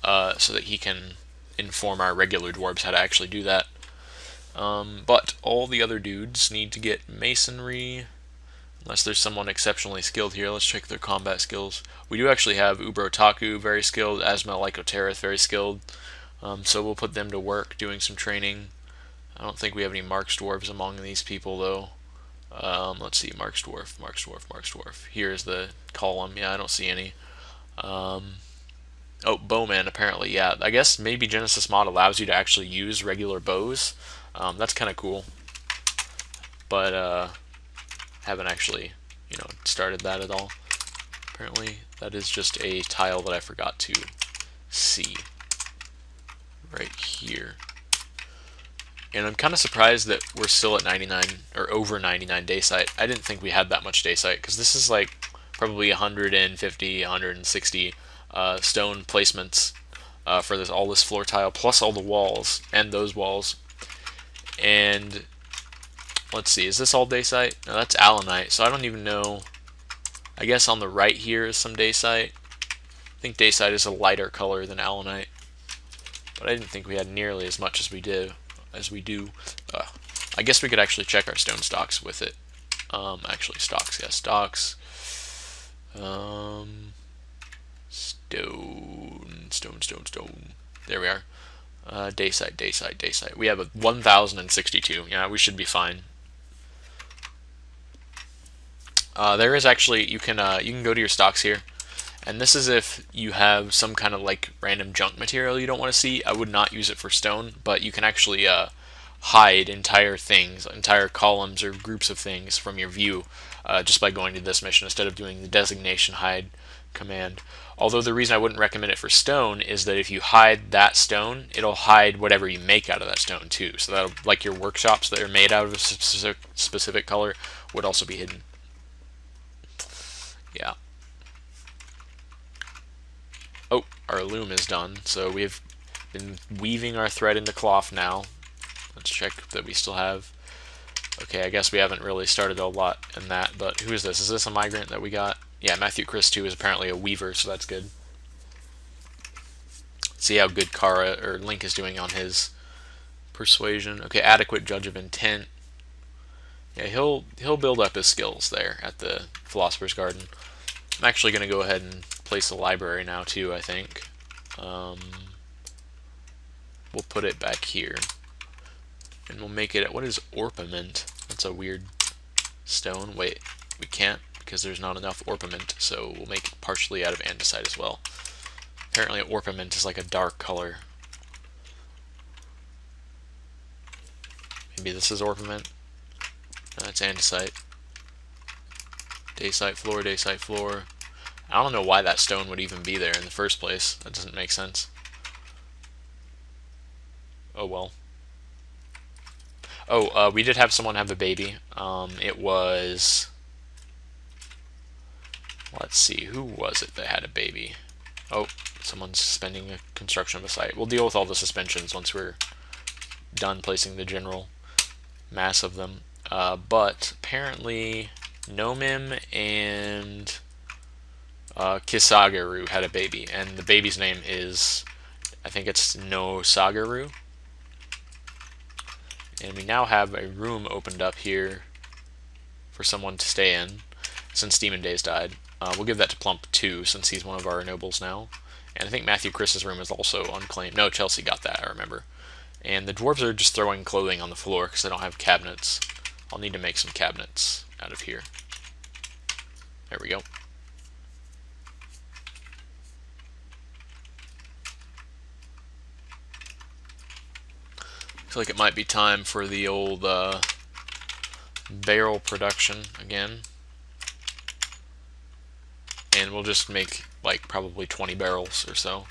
so that he can inform our regular dwarves how to actually do that. But all the other dudes need to get masonry, unless there's someone exceptionally skilled here. Let's check their combat skills. We do actually have Ubro Taku, very skilled, Asma Lycoterith, very skilled. So we'll put them to work doing some training. I don't think we have any Marks Dwarves among these people, though. Let's see, Marks Dwarf, Marks Dwarf, Marks Dwarf. Here's the column. Yeah, I don't see any. Oh, Bowman, apparently, yeah. I guess maybe Genesis Mod allows you to actually use regular bows. That's kind of cool. But, haven't actually, started that at all. Apparently, that is just a tile that I forgot to see. Right here. And I'm kind of surprised that we're still at 99, or over 99 daysite. I didn't think we had that much daysite, because this is like probably 150, 160 stone placements for all this floor tile, plus all the walls, and those walls. And let's see, is this all daysite? No, that's allanite, so I don't even know. I guess on the right here is some daysite. I think daysite is a lighter color than allanite, but I didn't think we had nearly as much as we do. I guess we could actually check our stone stocks with it. Actually, stocks, yeah, stocks. Stone. There we are. Daysite. We have a 1,062. Yeah, we should be fine. There is actually, you can go to your stocks here, and this is if you have some kind of like random junk material you don't want to see. I would not use it for stone, but you can actually hide entire things, entire columns or groups of things from your view just by going to this mission instead of doing the designation hide command. Although the reason I wouldn't recommend it for stone is that if you hide that stone, it'll hide whatever you make out of that stone too. So that'll, like your workshops that are made out of a specific color would also be hidden. Yeah. Oh, our loom is done. So we've been weaving our thread into cloth now. Let's check that we still have. Okay, I guess we haven't really started a lot in that, but who is this? Is this a migrant that we got? Yeah, Matthew Chris 2 is apparently a weaver, so that's good. See how good Kara or Link is doing on his Persuasion. Okay, adequate judge of intent. Yeah, he'll build up his skills there at the Philosopher's Garden. I'm actually going to go ahead and place a library now too, I think. We'll put it back here. And we'll make it, what is orpiment? That's a weird stone. Wait, we can't because there's not enough orpiment, so we'll make it partially out of andesite as well. Apparently orpiment is like a dark color. Maybe this is orpiment. No, it's andesite. Dacite floor, dacite floor. I don't know why that stone would even be there in the first place. That doesn't make sense. Oh well. Oh, we did have someone have a baby. It was... Let's see, who was it that had a baby? Oh, someone's suspending a construction of a site. We'll deal with all the suspensions once we're done placing the general mass of them. But apparently Nomim and Kisagaru had a baby, and the baby's name is, I think it's No Sagaru. And we now have a room opened up here for someone to stay in since Demon Days died. We'll give that to Plump too, since he's one of our nobles now. And I think Matthew Chris's room is also unclaimed. No, Chelsea got that, I remember. And the dwarves are just throwing clothing on the floor because they don't have cabinets. I'll need to make some cabinets out of here. There we go. I feel like it might be time for the old barrel production again. And we'll just make like probably 20 barrels or so.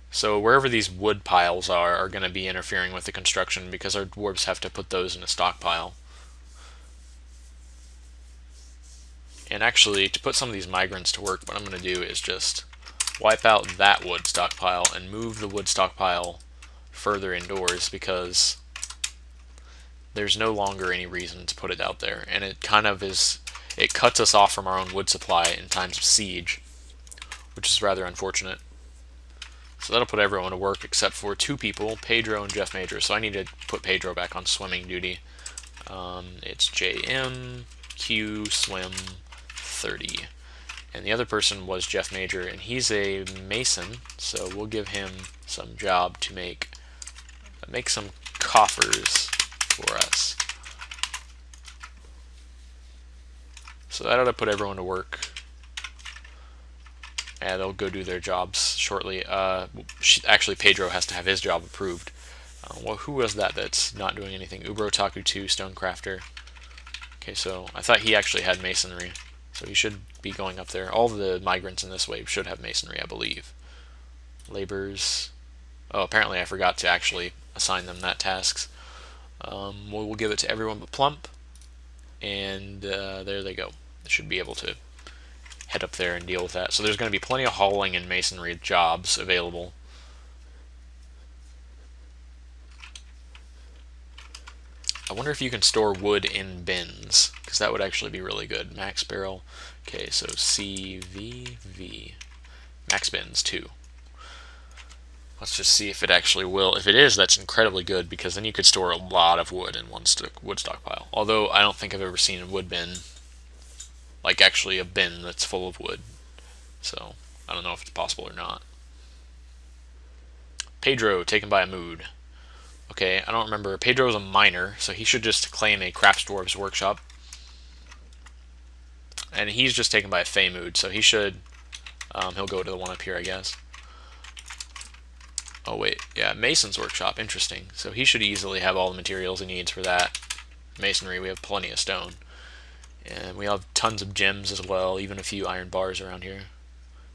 So wherever these wood piles are going to be interfering with the construction because our dwarves have to put those in a stockpile. And actually, to put some of these migrants to work, what I'm going to do is just wipe out that wood stockpile and move the wood stockpile further indoors because there's no longer any reason to put it out there. And it kind of is, it cuts us off from our own wood supply in times of siege, which is rather unfortunate. So that'll put everyone to work except for two people, Pedro and Jeff Major. So I need to put Pedro back on swimming duty. It's JM, Q, swim, 30. And the other person was Jeff Major, and he's a mason, so we'll give him some job to make some coffers for us. So that ought to put everyone to work. Yeah, they'll go do their jobs shortly. Actually, Pedro has to have his job approved. Well, who was that that's not doing anything? Ubrotaku 2, Stonecrafter. Okay, so I thought he actually had masonry. So he should be going up there. All the migrants in this wave should have masonry, I believe. Laborers. Oh, apparently I forgot to actually assign them that tasks. We'll give it to everyone but Plump. And there they go. They should be able to head up there and deal with that. So there's going to be plenty of hauling and masonry jobs available. I wonder if you can store wood in bins, because that would actually be really good. Max barrel. Okay, so CVV. Max bins 2. Let's just see if it actually will. If it is, that's incredibly good, because then you could store a lot of wood in one wood stockpile. Although I don't think I've ever seen a wood bin, like actually a bin that's full of wood. So I don't know if it's possible or not. Pedro, taken by a mood. Okay, I don't remember. Pedro's a miner, so he should just claim a Crafts Dwarves workshop. And he's just taken by a Fey mood, so he should... he'll go to the one up here, I guess. Oh, wait. Yeah, Mason's workshop. Interesting. So he should easily have all the materials he needs for that. Masonry, we have plenty of stone. And we have tons of gems as well, even a few iron bars around here.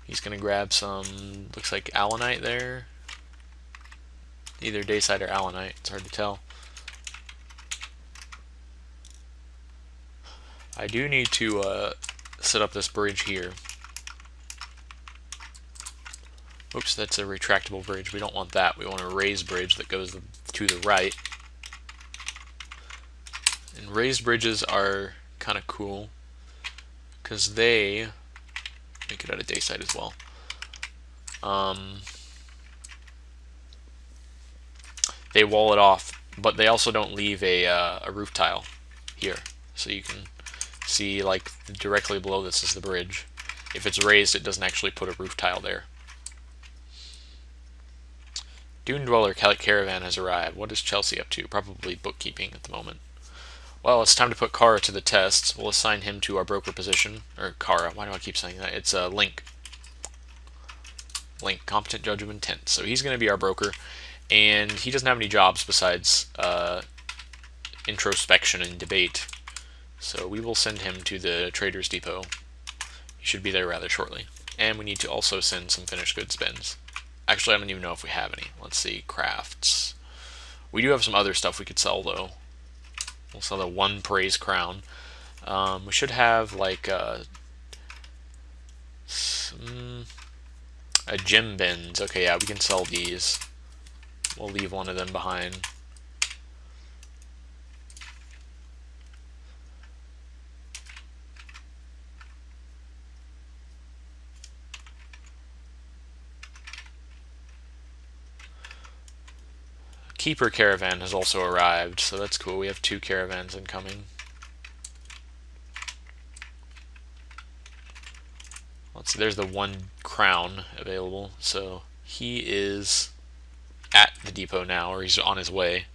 He's going to grab some, looks like allanite there. Either dacite or allanite, it's hard to tell. I do need to set up this bridge here. Oops, that's a retractable bridge. We don't want that. We want a raised bridge that goes to the right. And raised bridges are kind of cool because they make it out of dacite as well. they wall it off, but they also don't leave a roof tile here. So you can see, like, directly below this is the bridge. If it's raised, it doesn't actually put a roof tile there. Dune Dweller Caravan has arrived. What is Chelsea up to? Probably bookkeeping at the moment. Well, it's time to put Kara to the test. We'll assign him to our broker position. Or Kara, why do I keep saying that? It's Link. Link, competent judge of intent. So he's going to be our broker, and he doesn't have any jobs besides introspection and debate. So we will send him to the Trader's Depot. He should be there rather shortly. And we need to also send some finished goods bins. Actually, I don't even know if we have any. Let's see, crafts. We do have some other stuff we could sell, though. We'll sell the one praise crown. We should have, like, gem bins. Okay, yeah, we can sell these. We'll leave one of them behind. Keeper caravan has also arrived, so that's cool. We have 2 caravans incoming. Let's see, there's the 1 crown available, so he is at the depot now, or he's on his way.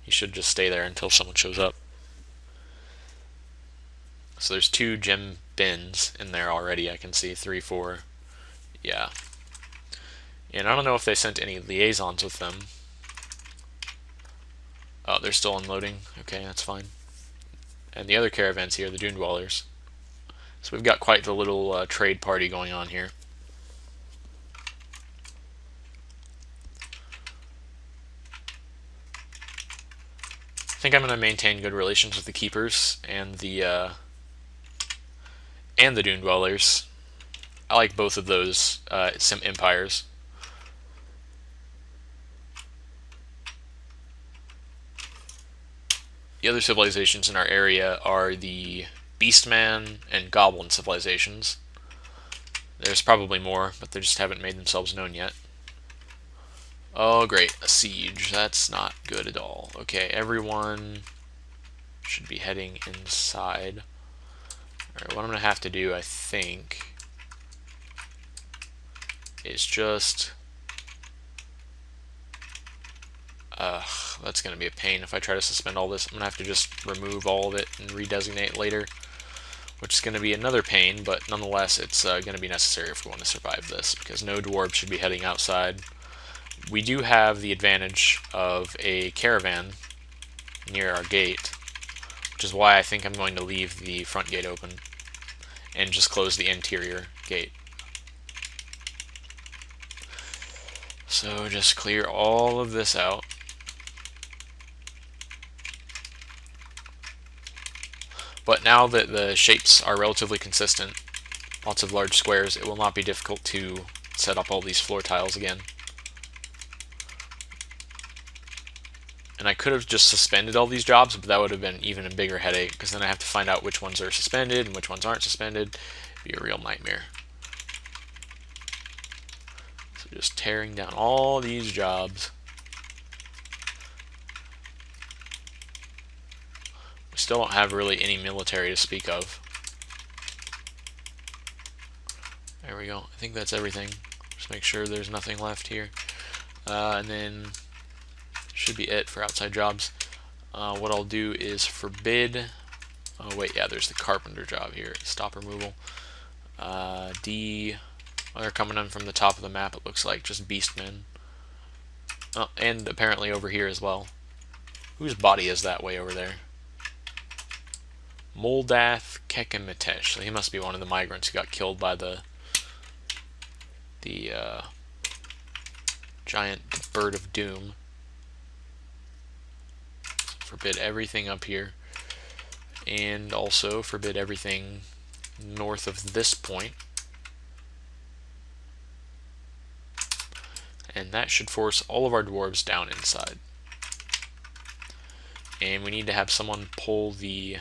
He should just stay there until someone shows up. So there's 2 gem bins in there already, I can see. 3, 4. Yeah. And I don't know if they sent any liaisons with them. Oh, they're still unloading. Okay, that's fine. And the other caravans here, the Dune Dwellers. So we've got quite the little trade party going on here. I think I'm going to maintain good relations with the Keepers and the Dune Dwellers. I like both of those sim empires. The other civilizations in our area are the Beastman and Goblin civilizations. There's probably more, but they just haven't made themselves known yet. Oh, great. A siege. That's not good at all. Okay, everyone should be heading inside. Alright, what I'm going to have to do, I think, is just... that's going to be a pain if I try to suspend all this. I'm going to have to just remove all of it and redesignate later, which is going to be another pain, but nonetheless, it's going to be necessary if we want to survive this, because no dwarves should be heading outside. We do have the advantage of a caravan near our gate, which is why I think I'm going to leave the front gate open and just close the interior gate. So just clear all of this out. But now that the shapes are relatively consistent, lots of large squares, it will not be difficult to set up all these floor tiles again. And I could have just suspended all these jobs, but that would have been even a bigger headache, because then I have to find out which ones are suspended and which ones aren't suspended. It'd be a real nightmare. So just tearing down all these jobs. We still don't have really any military to speak of. There we go. I think that's everything. Just make sure there's nothing left here. And then should be it for outside jobs. What I'll do is forbid... Oh wait, yeah, there's the carpenter job here. Stop removal. Oh, they're coming in from the top of the map, it looks like. Just beastmen. Oh, and apparently over here as well. Whose body is that way over there? Moldath Kekimitesh. So he must be one of the migrants who got killed by the giant bird of doom. Forbid everything up here, and also forbid everything north of this point. And that should force all of our dwarves down inside. And we need to have someone pull the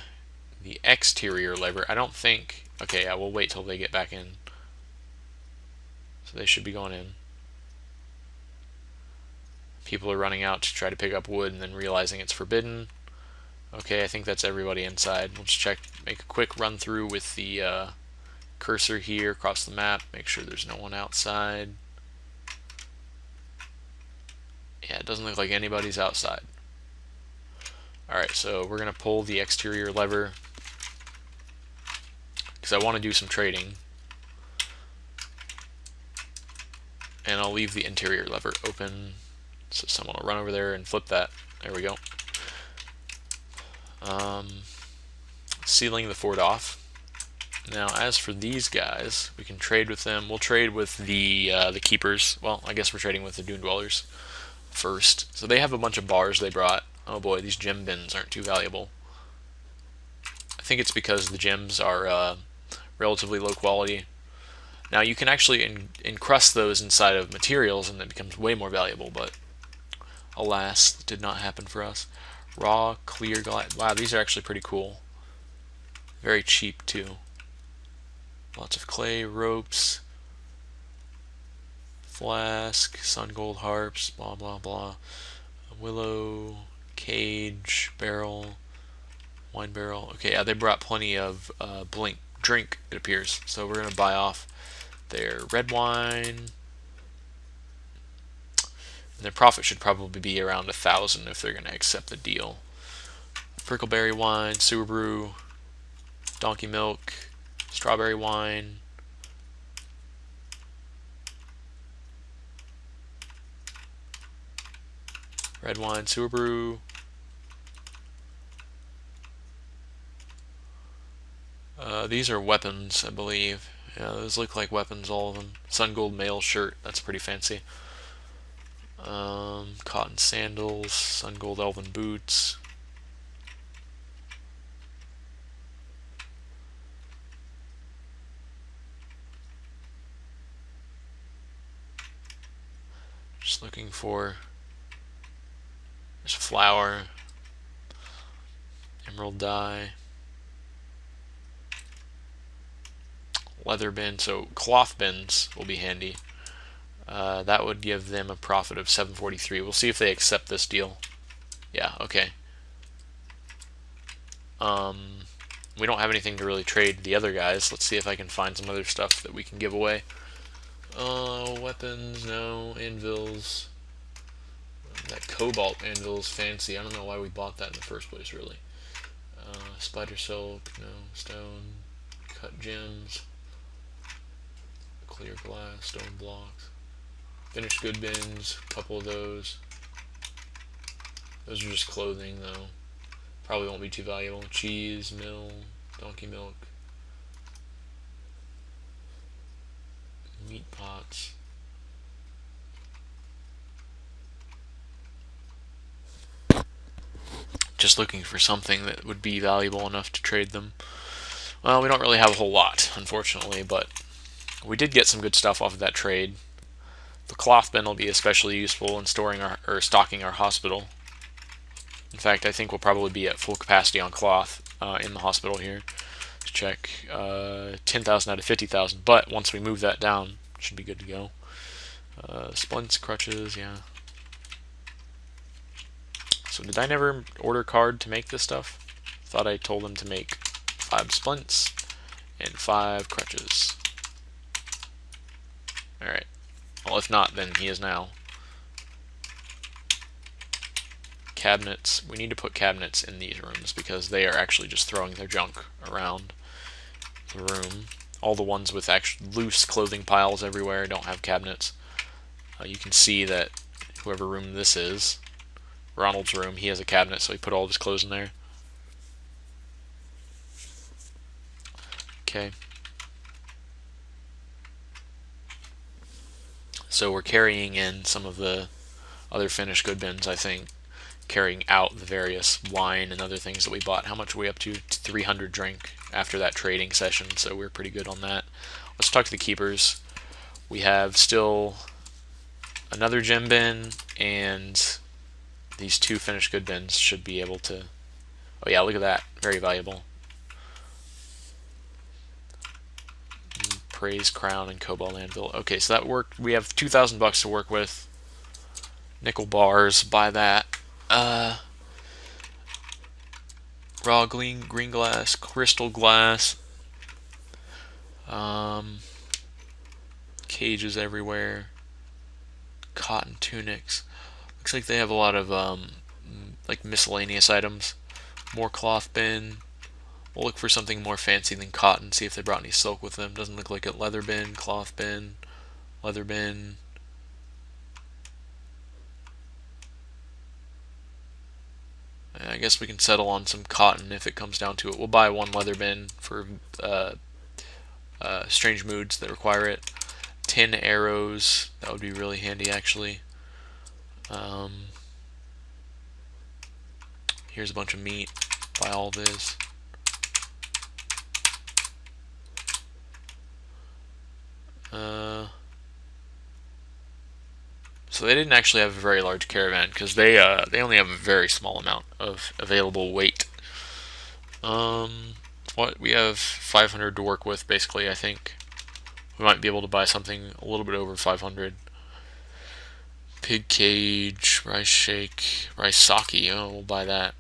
exterior lever. I don't think... Okay, yeah, we'll wait till they get back in. So they should be going in. People are running out to try to pick up wood and then realizing it's forbidden. Okay, I think that's everybody inside. We'll just check, make a quick run through with the cursor here across the map, make sure there's no one outside. Yeah, it doesn't look like anybody's outside. Alright, so we're going to pull the exterior lever because I want to do some trading. And I'll leave the interior lever open so someone will run over there and flip that. There we go. Sealing the fort off. Now, as for these guys, we can trade with them. We'll trade with the keepers. Well, I guess we're trading with the dune dwellers first. So they have a bunch of bars they brought. Oh boy, these gem bins aren't too valuable. I think it's because the gems are relatively low quality. Now you can actually encrust those inside of materials and it becomes way more valuable, but alas, it did not happen for us. Raw, clear glass. Wow, these are actually pretty cool. Very cheap too. Lots of clay, ropes, flask, sun gold harps, blah blah blah. Willow, cage, barrel, wine barrel. Okay, yeah, they brought plenty of drink, it appears. So we're gonna buy off their red wine. And their profit should probably be around 1,000 if they're gonna accept the deal. Prickleberry wine, sewer brew, donkey milk, strawberry wine, red wine, sewer brew. These are weapons, I believe. Yeah, those look like weapons, all of them. Sun gold mail shirt, that's pretty fancy. Cotton sandals, sun gold elven boots. Just looking for. There's flour, emerald dye, leather bin. So cloth bins will be handy. That would give them a profit of 743. We'll see if they accept this deal. Yeah, okay. We don't have anything to really trade the other guys. Let's see if I can find some other stuff that we can give away. Weapons, no. Anvils. That cobalt anvil is fancy. I don't know why we bought that in the first place, really. Spider silk, no. Stone. Cut gems. Clear glass, stone blocks. Finished good bins, a couple of those. Those are just clothing, though. Probably won't be too valuable. Cheese, mill, donkey milk. Meat pots. Just looking for something that would be valuable enough to trade them. Well, we don't really have a whole lot, unfortunately, but we did get some good stuff off of that trade. The cloth bin will be especially useful in storing or stocking our hospital. In fact, I think we'll probably be at full capacity on cloth in the hospital here. Let's check 10,000 out of 50,000, but once we move that down, it should be good to go. Splints, crutches, yeah. So did I never order card to make this stuff? Thought I told them to make 5 splints and 5 crutches. Alright. Well, if not, then he is now. Cabinets. We need to put cabinets in these rooms because they are actually just throwing their junk around the room. All the ones with actual loose clothing piles everywhere don't have cabinets. You can see that whoever room this is, Ronald's room, he has a cabinet, so he put all of his clothes in there. Okay. So we're carrying in some of the other finished good bins, I think. Carrying out the various wine and other things that we bought. How much are we up to? 300 drink after that trading session, so we're pretty good on that. Let's talk to the keepers. We have still another gem bin, and these 2 finished good bins should be able to... Oh yeah, look at that. Very valuable. Praise crown and cobalt anvil. Okay, so that worked. We have 2,000 bucks to work with. Nickel bars, buy that. Raw green glass, crystal glass, um, cages everywhere, cotton tunics. Looks like they have a lot of like miscellaneous items. More cloth bin. We'll look for something more fancy than cotton. See if they brought any silk with them. Doesn't look like it. Leather bin, cloth bin, leather bin. I guess we can settle on some cotton if it comes down to it. We'll buy one leather bin for strange moods that require it. 10 arrows. That would be really handy, actually. Here's a bunch of meat. Buy all this. So they didn't actually have a very large caravan because they only have a very small amount of available weight. What we have 500 to work with basically. I think we might be able to buy something a little bit over 500. Pig cage, rice shake, rice sake. Oh, we'll buy that.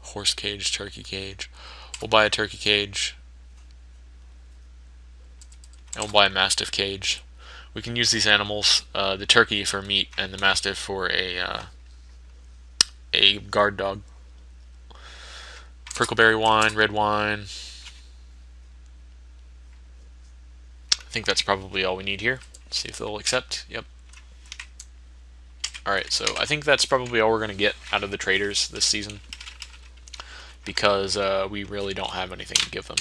Horse cage, turkey cage. We'll buy a turkey cage. And we'll buy a mastiff cage. We can use these animals, the turkey for meat and the mastiff for a guard dog. Prickleberry wine, red wine. I think that's probably all we need here. Let's see if they'll accept. Yep. Alright, so I think that's probably all we're going to get out of the traders this season, because we really don't have anything to give them,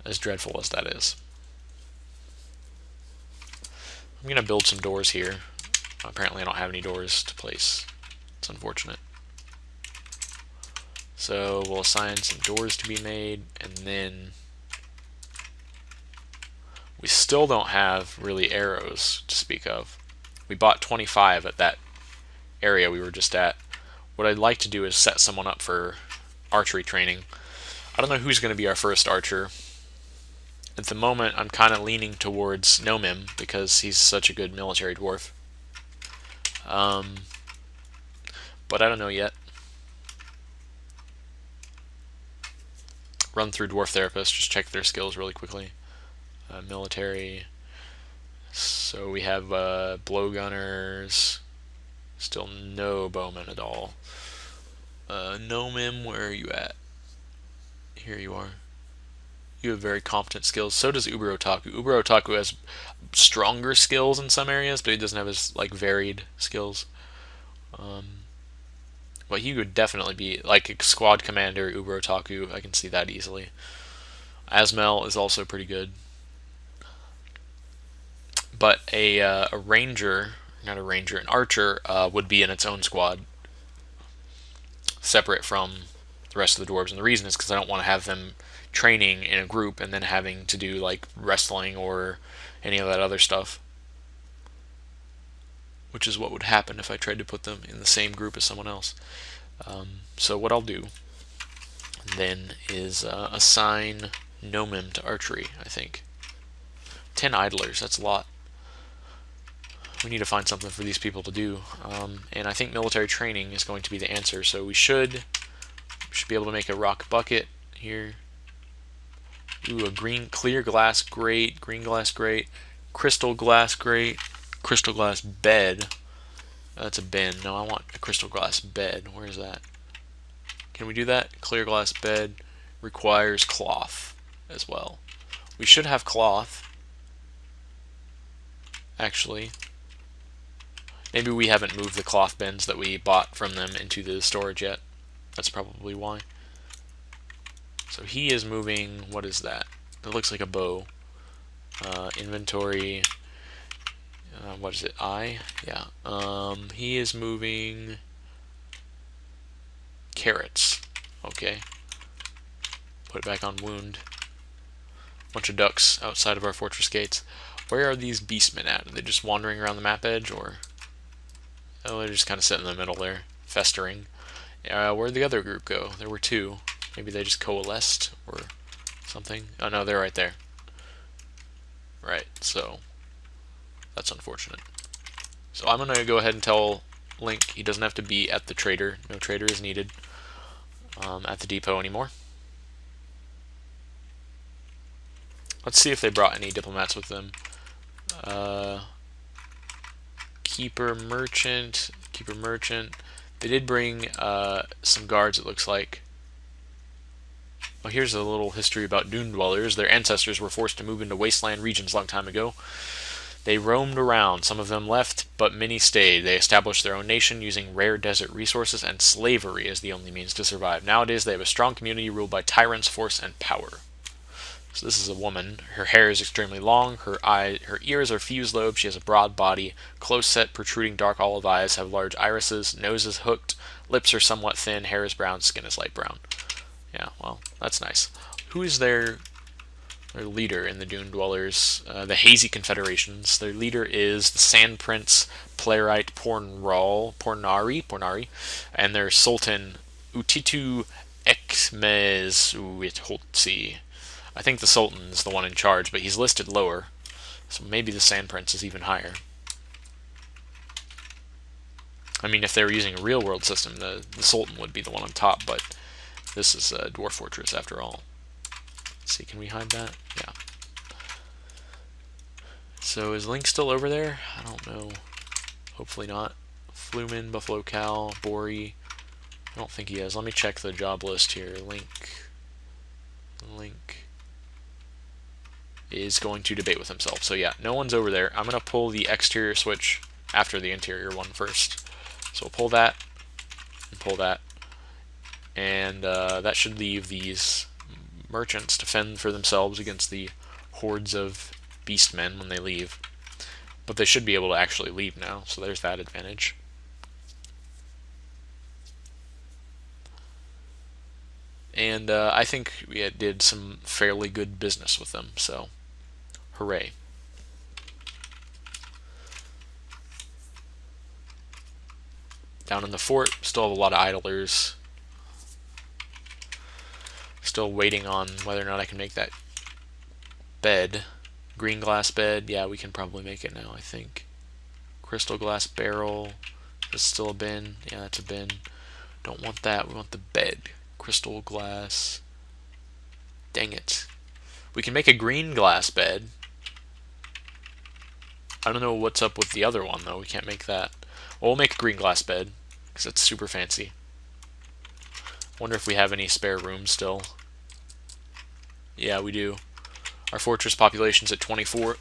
as dreadful as that is. I'm going to build some doors here. Apparently I don't have any doors to place. It's unfortunate. So we'll assign some doors to be made, and then we still don't have really arrows to speak of. We bought 25 at that area we were just at. What I'd like to do is set someone up for archery training. I don't know who's going to be our first archer. At the moment, I'm kind of leaning towards Nomim because he's such a good military dwarf. But I don't know yet. Run through Dwarf Therapist, just check their skills really quickly. Military. So we have blowgunners. Still no bowmen at all. Nomim, where are you at? Here you are. You have very competent skills. So does Uber Otaku. Uber Otaku has stronger skills in some areas, but he doesn't have as like varied skills. But he would definitely be like a squad commander. Uber Otaku, I can see that easily. Asmel is also pretty good, but a ranger, not a ranger, an archer would be in its own squad, separate from the rest of the dwarves. And the reason is because I don't want to have them training in a group and then having to do like wrestling or any of that other stuff, which is what would happen if I tried to put them in the same group as someone else. So what I'll do then is assign Nomim to archery, I think. 10 idlers, that's a lot. We need to find something for these people to do. And I think military training is going to be the answer, so we should be able to make a rock bucket here. Ooh, a green clear glass grate, green glass grate, crystal glass grate, crystal glass bed. That's a bin. No, I want a crystal glass bed. Where is that? Can we do that? Clear glass bed requires cloth as well. We should have cloth. Actually, maybe we haven't moved the cloth bins that we bought from them into the storage yet. That's probably why. So he is moving, what is that? It looks like a bow. Inventory, what is it, I? Yeah. He is moving carrots. Okay. Put it back on wound. Bunch of ducks outside of our fortress gates. Where are these beastmen at? Are they just wandering around the map edge, or? Oh, they're just kind of sitting in the middle there, festering. Where'd the other group go? There were two. Maybe they just coalesced or something. Oh no, they're right there. Right, so That's unfortunate. So I'm going to go ahead and tell Link he doesn't have to be at the trader. No trader is needed at the depot anymore. Let's see if they brought any diplomats with them. Keeper merchant. They did bring some guards, it looks like. Well, here's a little history about dune dwellers. Their ancestors were forced to move into wasteland regions a long time ago. They roamed around. Some of them left, but many stayed. They established their own nation using rare desert resources and slavery as the only means to survive. Nowadays, they have a strong community ruled by tyrants, force, and power. So this is a woman. Her hair is extremely long. Her ears are fused lobes. She has a broad body, close-set, protruding dark olive eyes, have large irises, nose is hooked, lips are somewhat thin, hair is brown, skin is light brown. Yeah, well, that's nice. Who is their leader in the Dune Dwellers? The Hazy Confederations. Their leader is the Sand Prince Playwright Pornari, and their Sultan Utitu Ekmezhuitholtzi. I think the Sultan is the one in charge, but he's listed lower, so maybe the Sand Prince is even higher. I mean, if they were using a real-world system, the Sultan would be the one on top, but this is a dwarf fortress after all. Let's see, can we hide that? Yeah. So is Link still over there? I don't know. Hopefully not. Flumen, Buffalo Cow, Bori. I don't think he is. Let me check the job list here. Link is going to debate with himself. So yeah, no one's over there. I'm going to pull the exterior switch after the interior one first. So we'll pull that and pull that. And that should leave these merchants to fend for themselves against the hordes of beastmen when they leave. But they should be able to actually leave now, so there's that advantage. And I think we did some fairly good business with them, so hooray. Down in the fort, still have a lot of idlers. Still waiting on whether or not I can make that bed. Green glass bed, yeah, we can probably make it now, I think. Crystal glass barrel, is still a bin? Yeah, that's a bin. Don't want that, we want the bed. Crystal glass. Dang it. We can make a green glass bed. I don't know what's up with the other one, though. We can't make that. Well, we'll make a green glass bed, because it's super fancy. Wonder if we have any spare room still. Yeah, we do. Our fortress population's at 24.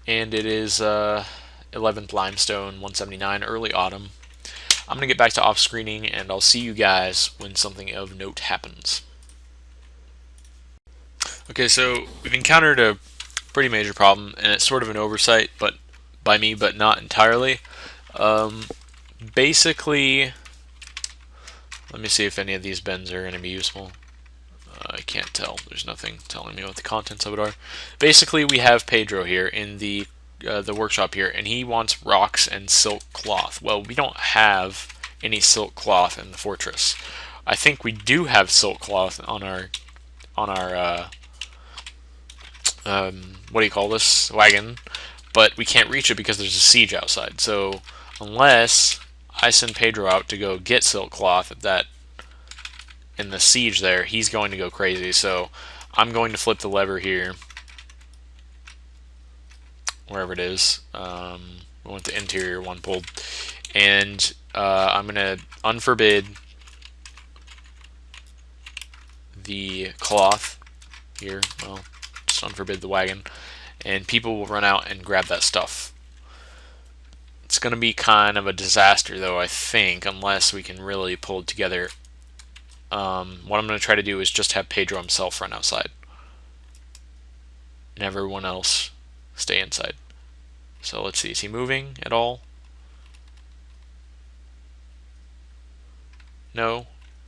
And it is 11th limestone, 179, early autumn. I'm going to get back to off-screening, and I'll see you guys when something of note happens. Okay, so we've encountered a pretty major problem, and it's sort of an oversight, but by me, but not entirely. Basically, let me see if any of these bins are going to be useful. I can't tell. There's nothing telling me what the contents of it are. Basically, we have Pedro here in the workshop here, and he wants rocks and silk cloth. Well, we don't have any silk cloth in the fortress. I think we do have silk cloth on our what do you call this, wagon, but we can't reach it because there's a siege outside. So unless I send Pedro out to go get silk cloth at that in the siege there, he's going to go crazy. So I'm going to flip the lever here, wherever it is. We want the interior one pulled, and I'm going to unforbid the cloth here. Well, just unforbid the wagon, and people will run out and grab that stuff. It's going to be kind of a disaster, though, I think, unless we can really pull it together. What I'm going to try to do is just have Pedro himself run outside, and everyone else stay inside. So let's see, is he moving at all? No,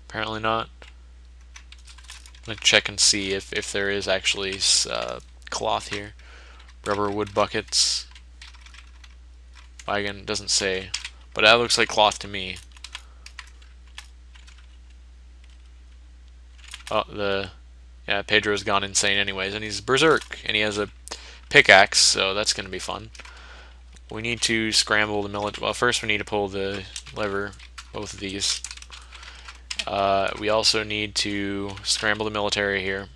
apparently not. I'm going to check and see if there is actually cloth here. Rubber wood buckets. Wagon doesn't say, but that looks like cloth to me. Oh, yeah, Pedro's gone insane anyways, and he's berserk, and he has a pickaxe, so that's going to be fun. We need to scramble the military. Well, first we need to pull the lever, both of these. We also need to scramble the military here.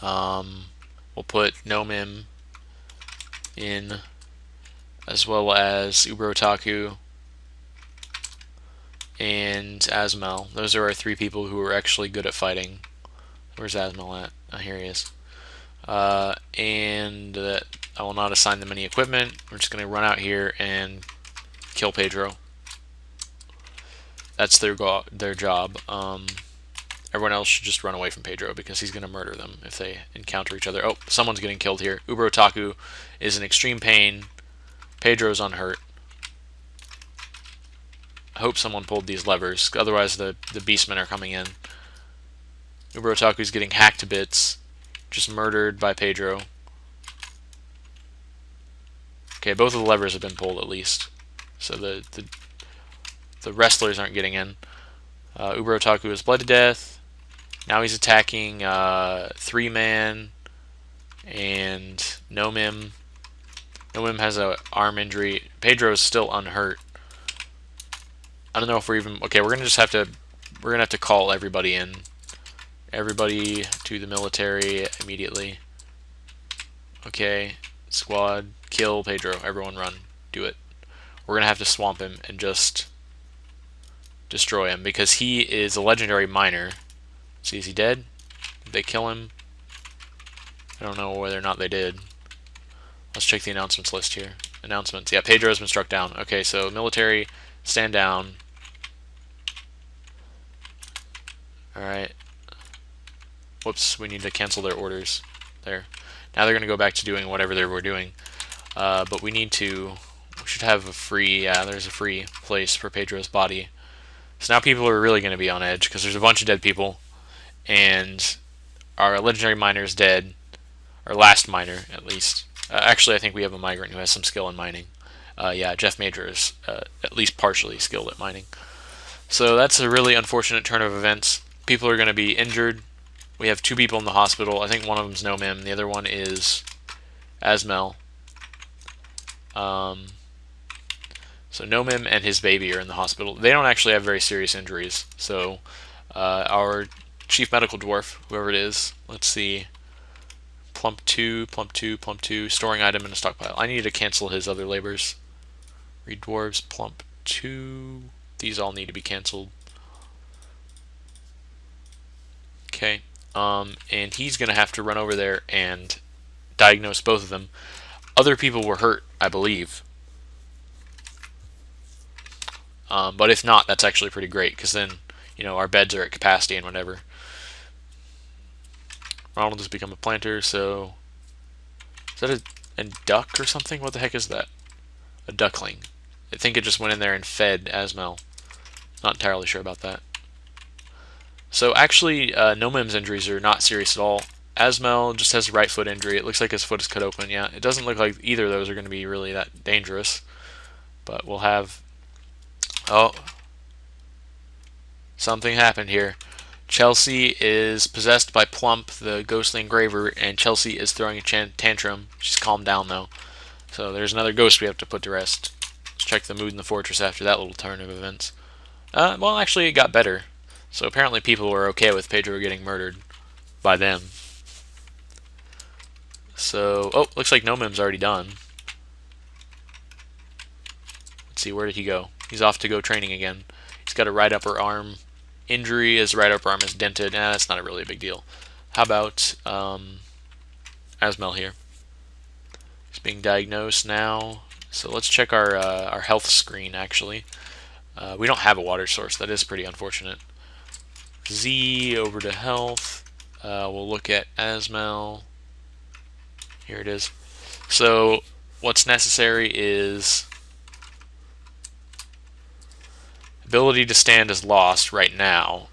We'll put Nomim in, as well as Ubrotaku and Asmel. Those are our three people who are actually good at fighting. Where's Asmel at? Oh, here he is. And I will not assign them any equipment. We're just going to run out here and kill Pedro. That's their job. Everyone else should just run away from Pedro because he's going to murder them if they encounter each other. Oh, someone's getting killed here. Ubrotaku is in extreme pain. Pedro's unhurt. I hope someone pulled these levers, otherwise the beastmen are coming in. Ubrotaku's getting hacked to bits, just murdered by Pedro. Okay, both of the levers have been pulled at least, so the wrestlers aren't getting in. Ubrotaku is bled to death. Now he's attacking 3-man and Nomim. Nomim has an arm injury. Pedro is still unhurt. I don't know if we're even okay. We're gonna have to call everybody in. Everybody to the military immediately. Okay, squad, kill Pedro. Everyone run. Do it. We're gonna have to swamp him and just destroy him because he is a legendary miner. See, is he dead? Did they kill him? I don't know whether or not they did. Let's check the announcements list here. Announcements. Yeah, Pedro has been struck down. Okay, so military, stand down. Alright. Whoops, we need to cancel their orders. There. Now they're going to go back to doing whatever they were doing. But we should have a free, yeah, there's a free place for Pedro's body. So now people are really going to be on edge because there's a bunch of dead people. And our legendary miner is dead. Our last miner, at least. Actually, I think we have a migrant who has some skill in mining. Yeah, Jeff Major is at least partially skilled at mining. So that's a really unfortunate turn of events. People are going to be injured. We have 2 people in the hospital. I think one of them's Nomim. The other one is Asmel. So Nomim and his baby are in the hospital. They don't actually have very serious injuries. So our chief medical dwarf, whoever it is, let's see. Plump 2, plump 2, plump 2, storing item in a stockpile. I need to cancel his other labors. Read dwarves, plump 2. These all need to be canceled. Okay. And he's going to have to run over there and diagnose both of them. Other people were hurt, I believe. But if not, that's actually pretty great, because then, our beds are at capacity and whatever. Ronald has become a planter, so... Is that a duck or something? What the heck is that? A duckling. I think it just went in there and fed Asmel. Not entirely sure about that. So actually, Nomim's injuries are not serious at all. Asmel just has a right foot injury. It looks like his foot is cut open. Yeah, it doesn't look like either of those are going to be really that dangerous. But we'll have... Oh. Something happened here. Chelsea is possessed by Plump, the ghostly engraver, and Chelsea is throwing a tantrum. She's calmed down, though. So there's another ghost we have to put to rest. Let's check the mood in the fortress after that little turn of events. Well, actually, it got better. So apparently people were okay with Pedro getting murdered by them. So, oh, looks like Nomim's already done. Let's see, where did he go? He's off to go training again. He's got a right upper arm injury. His right upper arm is dented. That's not really a big deal. How about Asmel here? He's being diagnosed now. So let's check our health screen, actually. We don't have a water source. That is pretty unfortunate. Z over to health. We'll look at Asmel. Here it is. So what's necessary is ability to stand is lost right now.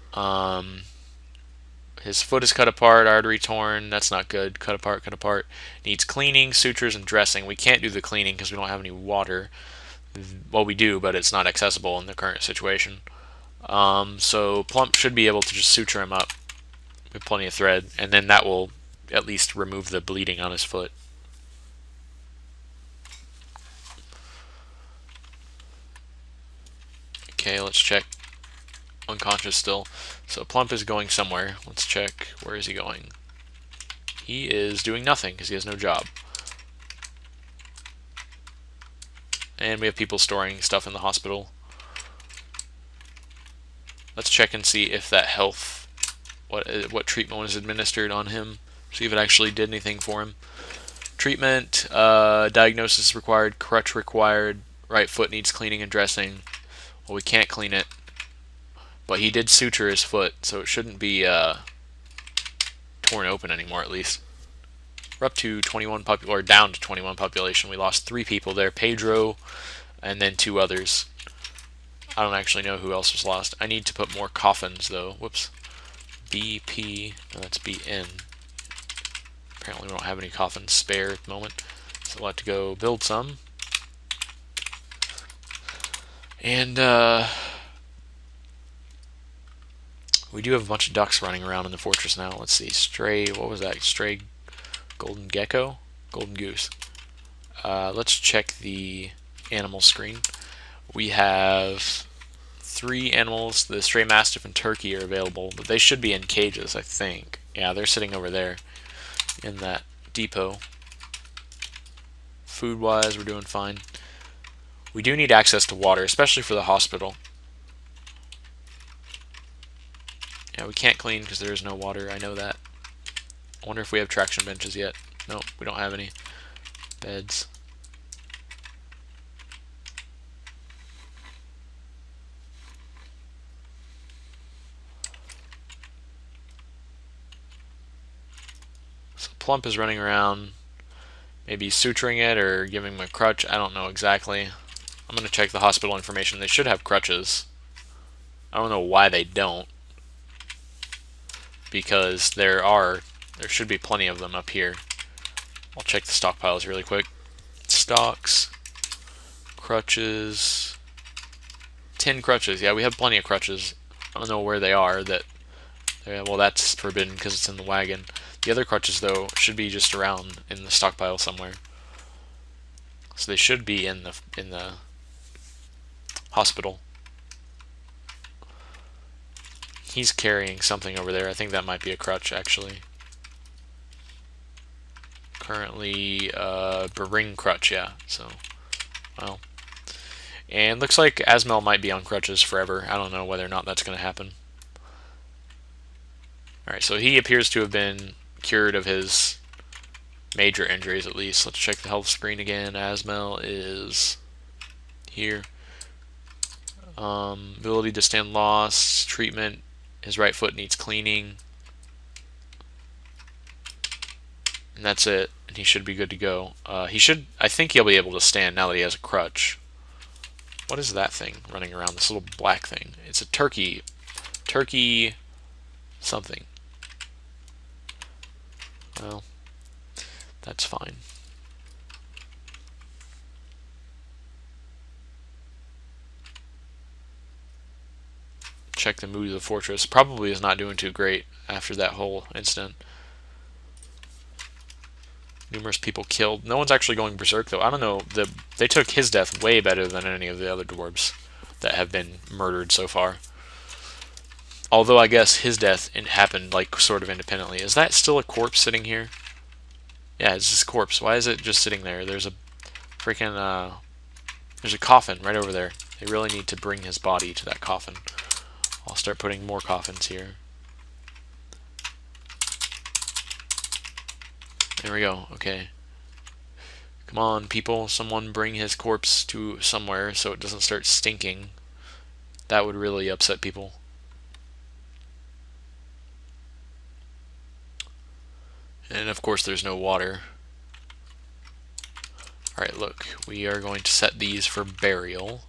His foot is cut apart, artery torn. That's not good. Cut apart, cut apart. Needs cleaning, sutures, and dressing. We can't do the cleaning because we don't have any water. Well, we do, but it's not accessible in the current situation. So Plump should be able to just suture him up with plenty of thread, and then that will at least remove the bleeding on his foot. Okay, let's check. Unconscious still. So Plump is going somewhere. Let's check. Where is he going? He is doing nothing because he has no job. And we have people storing stuff in the hospital. Let's check and see if that health, what treatment was administered on him. See if it actually did anything for him. Treatment, diagnosis required, crutch required, right foot needs cleaning and dressing. Well, we can't clean it, but he did suture his foot, so it shouldn't be torn open anymore at least. We're up to 21 or down to 21 population. We lost 3 people there, Pedro, and then 2 others. I don't actually know who else was lost. I need to put more coffins though. Whoops. BP, no, that's BN. Apparently we don't have any coffins spare at the moment, so we'll have to go build some. And we do have a bunch of ducks running around in the fortress now. Let's see, stray, what was that? Stray golden gecko? Golden goose. Let's check the animal screen. We have 3 animals. The stray mastiff and turkey are available, but they should be in cages, I think. Yeah, they're sitting over there in that depot. Food-wise, we're doing fine. We do need access to water, especially for the hospital. Yeah, we can't clean because there is no water. I know that. I wonder if we have traction benches yet. Nope, we don't have any. Beds. So Plump is running around, maybe suturing it or giving him a crutch. I don't know exactly. I'm going to check the hospital information. They should have crutches. I don't know why they don't, because there should be plenty of them up here. I'll check the stockpiles really quick. Stocks, crutches, 10 crutches. Yeah, we have plenty of crutches. I don't know where they are. Well, that's forbidden because it's in the wagon. The other crutches, though, should be just around in the stockpile somewhere. So they should be in the hospital. He's carrying something over there. I think that might be a crutch, actually. Currently, Bering crutch, yeah. So, well. And looks like Asmel might be on crutches forever. I don't know whether or not that's going to happen. Alright, so he appears to have been cured of his major injuries, at least. Let's check the health screen again. Asmel is here. Ability to stand lost. Treatment. His right foot needs cleaning. And that's it. And he should be good to go. I think he'll be able to stand now that he has a crutch. What is that thing running around? This little black thing. It's a turkey. Turkey something. Well, that's fine. Check the mood of the fortress. Probably is not doing too great after that whole incident. Numerous people killed. No one's actually going berserk, though. I don't know. They took his death way better than any of the other dwarves that have been murdered so far. Although I guess his death happened like sort of independently. Is that still a corpse sitting here? Yeah, it's just a corpse. Why is it just sitting there? There's a freaking there's a coffin right over there. They really need to bring his body to that coffin. I'll start putting more coffins here. There we go. Okay. Come on, people. Someone bring his corpse to somewhere so it doesn't start stinking. That would really upset people. And of course there's no water. Alright, look. We are going to set these for burial.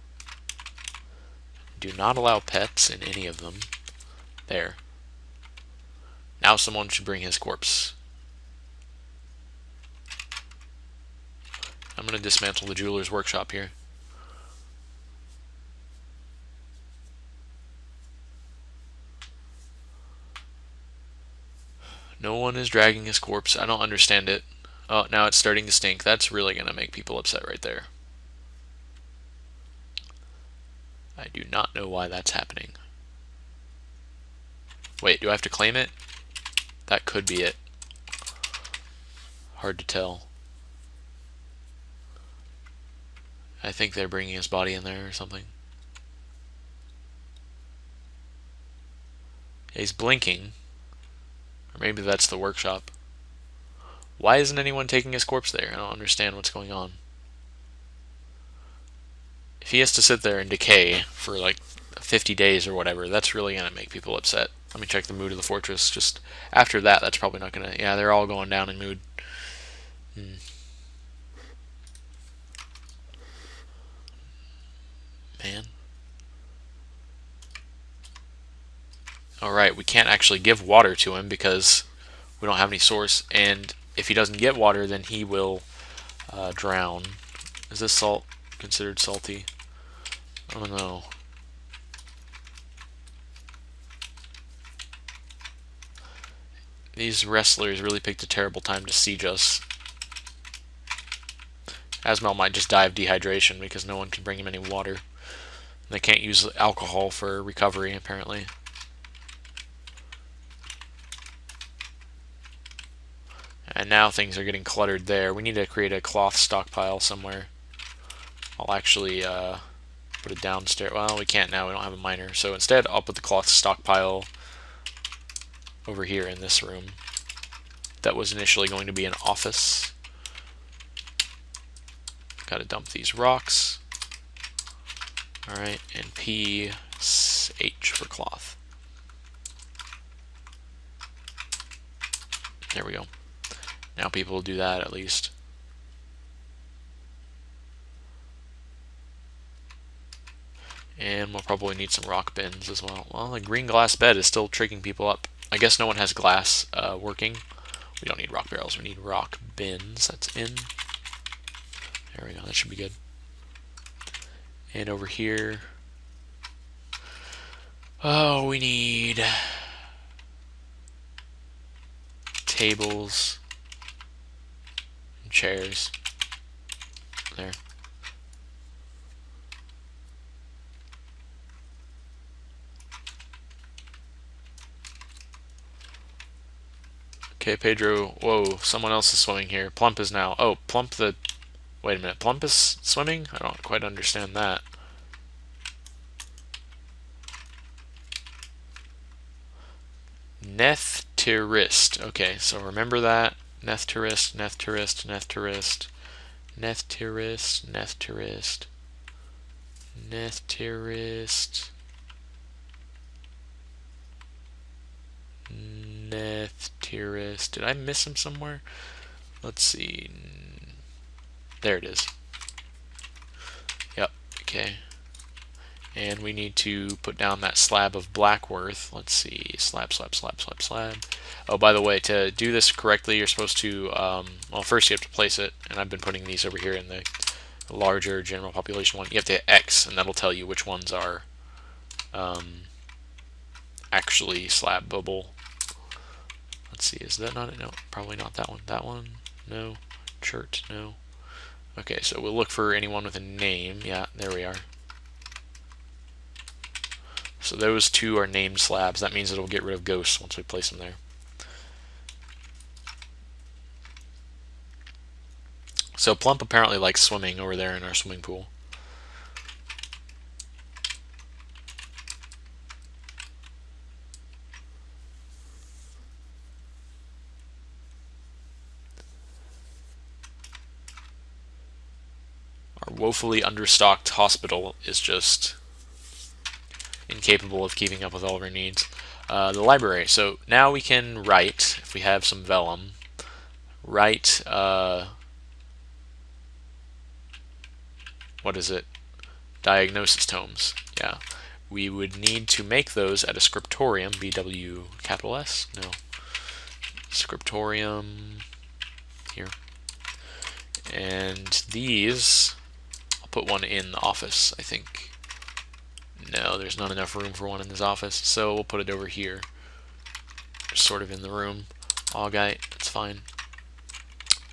Do not allow pets in any of them. There. Now someone should bring his corpse. I'm going to dismantle the jeweler's workshop here. No one is dragging his corpse. I don't understand it. Oh, now it's starting to stink. That's really going to make people upset right there. I do not know why that's happening. Wait, do I have to claim it? That could be it. Hard to tell. I think they're bringing his body in there or something. He's blinking. Or maybe that's the workshop. Why isn't anyone taking his corpse there? I don't understand what's going on. If he has to sit there and decay for like 50 days or whatever, that's really going to make people upset. Let me check the mood of the fortress. Just after that, that's probably not going to... Yeah, they're all going down in mood. Man. Alright, we can't actually give water to him because we don't have any source. And if he doesn't get water, then he will drown. Is this salt considered salty? I don't know. These wrestlers really picked a terrible time to siege us. Asmel might just die of dehydration because no one can bring him any water. They can't use alcohol for recovery, apparently. And now things are getting cluttered there. We need to create a cloth stockpile somewhere. I'll actually put it downstairs. Well, we can't now. We don't have a miner. So instead, I'll put the cloth stockpile over here in this room. That was initially going to be an office. Gotta dump these rocks. Alright, and PH for cloth. There we go. Now people will do that at least. And we'll probably need some rock bins as well. Well, the green glass bed is still tricking people up. I guess no one has glass working. We don't need rock barrels, we need rock bins. That's in. There we go, that should be good. And over here, oh, we need tables and chairs. There. Okay, Pedro. Whoa, someone else is swimming here. Plump is now. Oh, Plump the... Wait a minute. Plump is swimming? I don't quite understand that. Nethterist. Okay, so remember that. Nethterist, Nethterist, Nethterist. Nethterist, Nethterist. Nethterist. Nethterist. Did I miss him somewhere? Let's see. There it is. Yep, okay. And we need to put down that slab of Blackworth. Let's see. Slab, slab, slab, slab, slab. Oh, by the way, to do this correctly, you're supposed to, well, first you have to place it, and I've been putting these over here in the larger general population one. You have to hit X, and that'll tell you which ones are actually slabable. Let's see, is that not it? No, probably not that one. That one? No. Chert? No. Okay, so we'll look for anyone with a name. Yeah, there we are. So those two are named slabs. That means it'll get rid of ghosts once we place them there. So Plump apparently likes swimming over there in our swimming pool. Our woefully understocked hospital is just incapable of keeping up with all of our needs. The library. So now we can write, if we have some vellum, write, what is it? Diagnosis tomes. Yeah. We would need to make those at a scriptorium, BW capital S? No. Scriptorium here. And these, I'll put one in the office, I think. No, there's not enough room for one in this office, so we'll put it over here. Just sort of in the room. Augite, that's fine.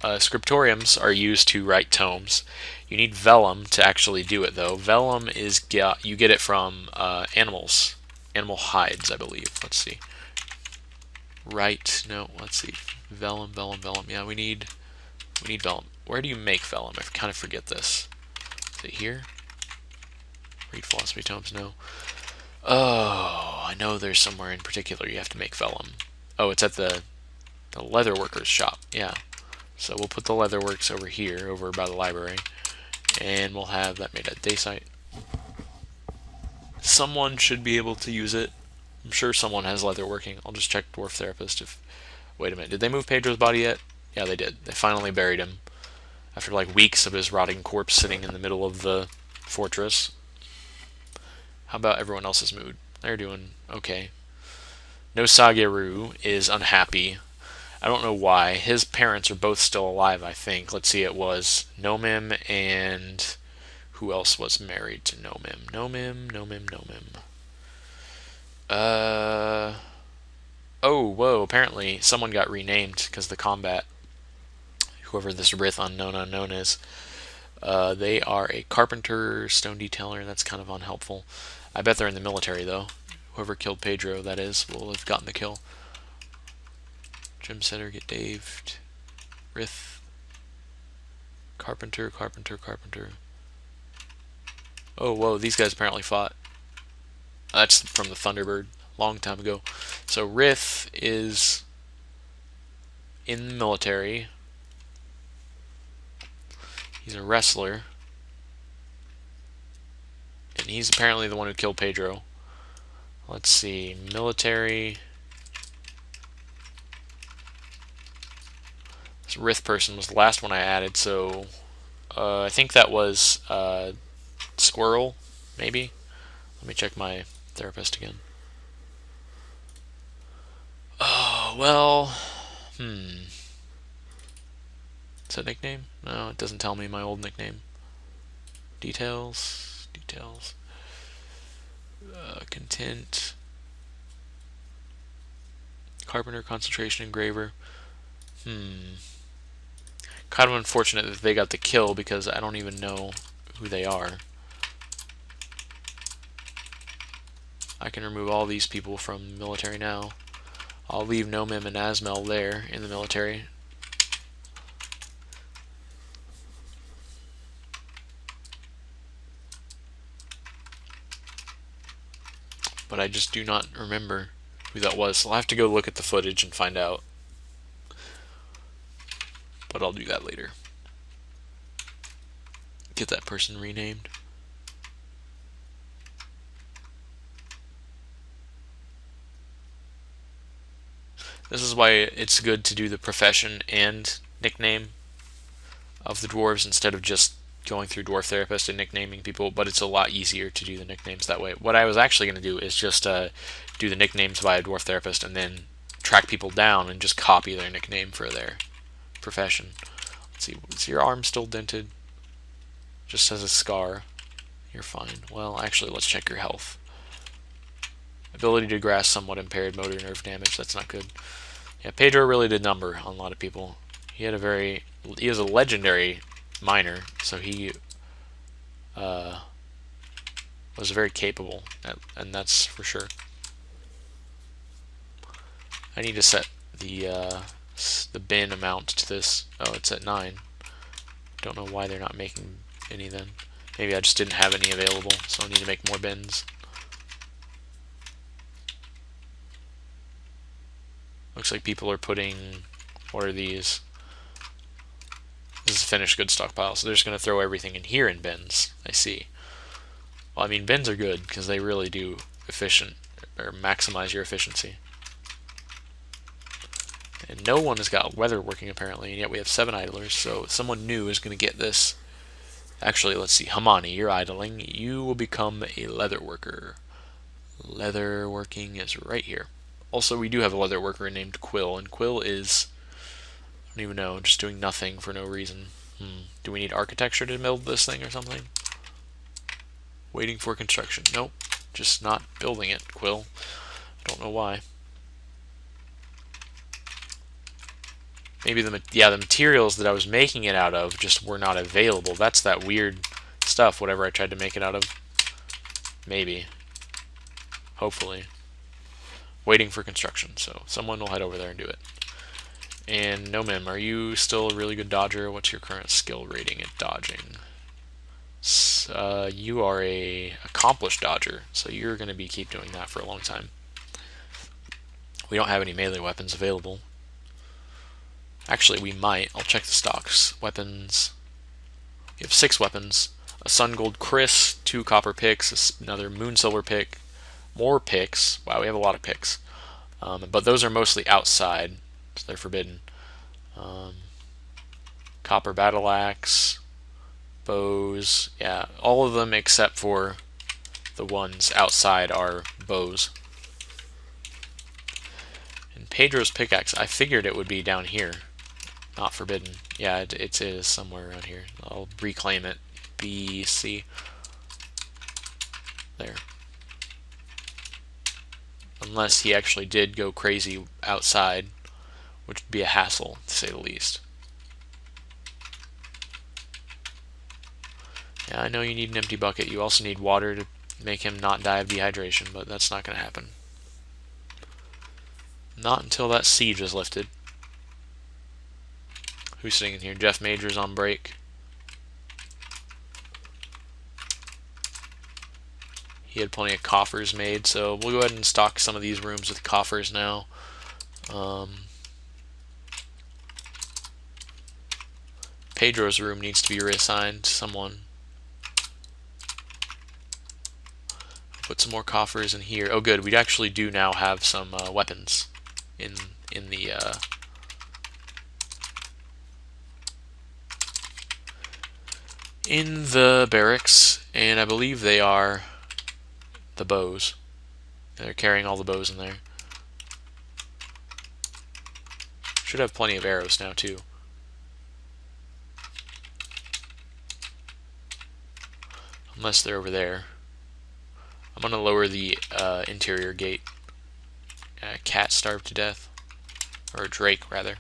Scriptoriums are used to write tomes. You need vellum to actually do it, though. Vellum is you get it from animals, animal hides, I believe. Let's see. Right? No. Let's see. Vellum, vellum, vellum. Yeah, we need vellum. Where do you make vellum? I kind of forget this. Is it here? Read philosophy tomes. No. Oh, I know there's somewhere in particular you have to make vellum. Oh, it's at the leatherworker's shop. Yeah. So we'll put the leatherworks over here, over by the library, and we'll have that made at day site. Someone should be able to use it. I'm sure someone has leatherworking. I'll just check Dwarf Therapist if... Wait a minute, did they move Pedro's body yet? Yeah, they did. They finally buried him after like weeks of his rotting corpse sitting in the middle of the fortress. How about everyone else's mood? They're doing okay. No Sageru is unhappy. I don't know why. His parents are both still alive, I think. Let's see, it was Nomim and... Who else was married to Nomim? Nomim. Oh, whoa, apparently someone got renamed because the combat, whoever this Rith unknown is, they are a carpenter, stone detailer. That's kind of unhelpful. I bet they're in the military, though. Whoever killed Pedro, that is, will have gotten the kill. Gym Center, get daved. Rith. Carpenter. Oh, whoa, these guys apparently fought. That's from the Thunderbird, long time ago. So Rith is in the military. He's a wrestler. And he's apparently the one who killed Pedro. Let's see, military. This Rith person was the last one I added, so I think that was Squirrel, maybe. Let me check my therapist again. Oh, well, Is that a nickname? No, it doesn't tell me my old nickname. Details. Content. Carpenter, concentration, engraver. Kind of unfortunate that they got the kill because I don't even know who they are. I can remove all these people from the military now. I'll leave Nomim and Asmel there in the military. But I just do not remember who that was. So I'll have to go look at the footage and find out. But I'll do that later. Get that person renamed. This is why it's good to do the profession and nickname of the dwarves instead of just going through Dwarf Therapist and nicknaming people, but it's a lot easier to do the nicknames that way. What I was actually going to do is just do the nicknames via Dwarf Therapist and then track people down and just copy their nickname for their profession. Let's see, is your arm still dented? Just as a scar. You're fine. Well, actually, let's check your health. Ability to grasp somewhat impaired, motor nerve damage. That's not good. Yeah, Pedro really did number on a lot of people. He is a legendary miner, so he was very capable, and that's for sure. I need to set the bin amount to this. Oh, it's at 9. Don't know why they're not making any then. Maybe I just didn't have any available, so I need to make more bins. Looks like people are putting... What are these? This is a finished goods stockpile, so they're just going to throw everything in here in bins. I see. Well, I mean, bins are good, because they really do maximize your efficiency. And no one has got weather working, apparently, and yet we have 7 idlers, so someone new is going to get this. Actually, let's see. Hamani, you're idling. You will become a leather worker. Leather working is right here. Also, we do have a leather worker named Quill, and Quill is... I don't even know, just doing nothing for no reason. Do we need architecture to build this thing or something? Waiting for construction. Nope. Just not building it, Quill. I don't know why. Maybe the materials that I was making it out of just were not available. That's that weird stuff, whatever I tried to make it out of. Maybe. Hopefully. Waiting for construction, so someone will head over there and do it. And no mem, are you still a really good dodger? What's your current skill rating at dodging? You are a accomplished dodger, so you're going to keep doing that for a long time. We don't have any melee weapons available. Actually, we might. I'll check the stocks. Weapons. We have 6 weapons. A sun gold Chris, 2 copper picks, another moon silver pick, more picks. Wow, we have a lot of picks. But those are mostly outside, so they're forbidden. Copper battle axe, bows. Yeah, all of them except for the ones outside are bows. And Pedro's pickaxe, I figured it would be down here. Not forbidden. Yeah, it is somewhere around here. I'll reclaim it. B, C. There. Unless he actually did go crazy outside, which would be a hassle, to say the least. Yeah, I know you need an empty bucket. You also need water to make him not die of dehydration, but that's not going to happen. Not until that siege is lifted. Who's sitting in here? Jeff Major's on break. He had plenty of coffers made, so we'll go ahead and stock some of these rooms with coffers now. Pedro's room needs to be reassigned to someone. Put some more coffers in here. Oh, good. We actually do now have some weapons in the barracks, and I believe they are the bows. They're carrying all the bows in there. Should have plenty of arrows now too. Unless they're over there. I'm going to lower the interior gate. Cat starved to death. Or a drake, rather.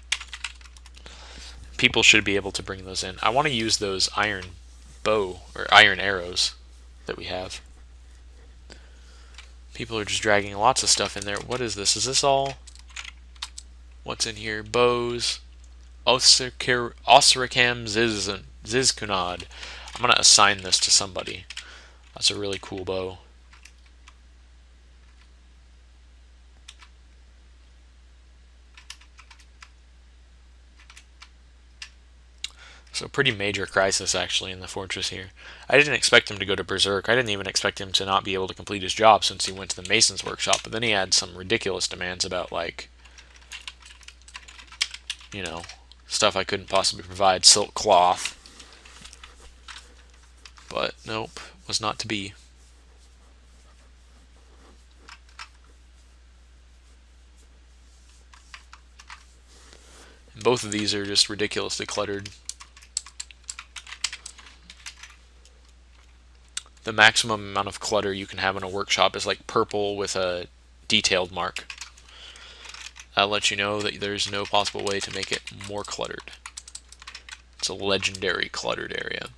People should be able to bring those in. I want to use those iron bow, or iron arrows that we have. People are just dragging lots of stuff in there. What is this? Is this all? What's in here? Bows. Osrikam Zizkunad. I'm going to assign this to somebody. That's a really cool bow. So pretty major crisis actually in the fortress here. I didn't expect him to go to Berserk. I didn't even expect him to not be able to complete his job since he went to the Mason's workshop. But then he had some ridiculous demands about, like, you know, stuff I couldn't possibly provide. Silk cloth. But nope, was not to be. And both of these are just ridiculously cluttered. The maximum amount of clutter you can have in a workshop is like purple with a detailed mark. That'll let you know that there's no possible way to make it more cluttered. It's a legendary cluttered area.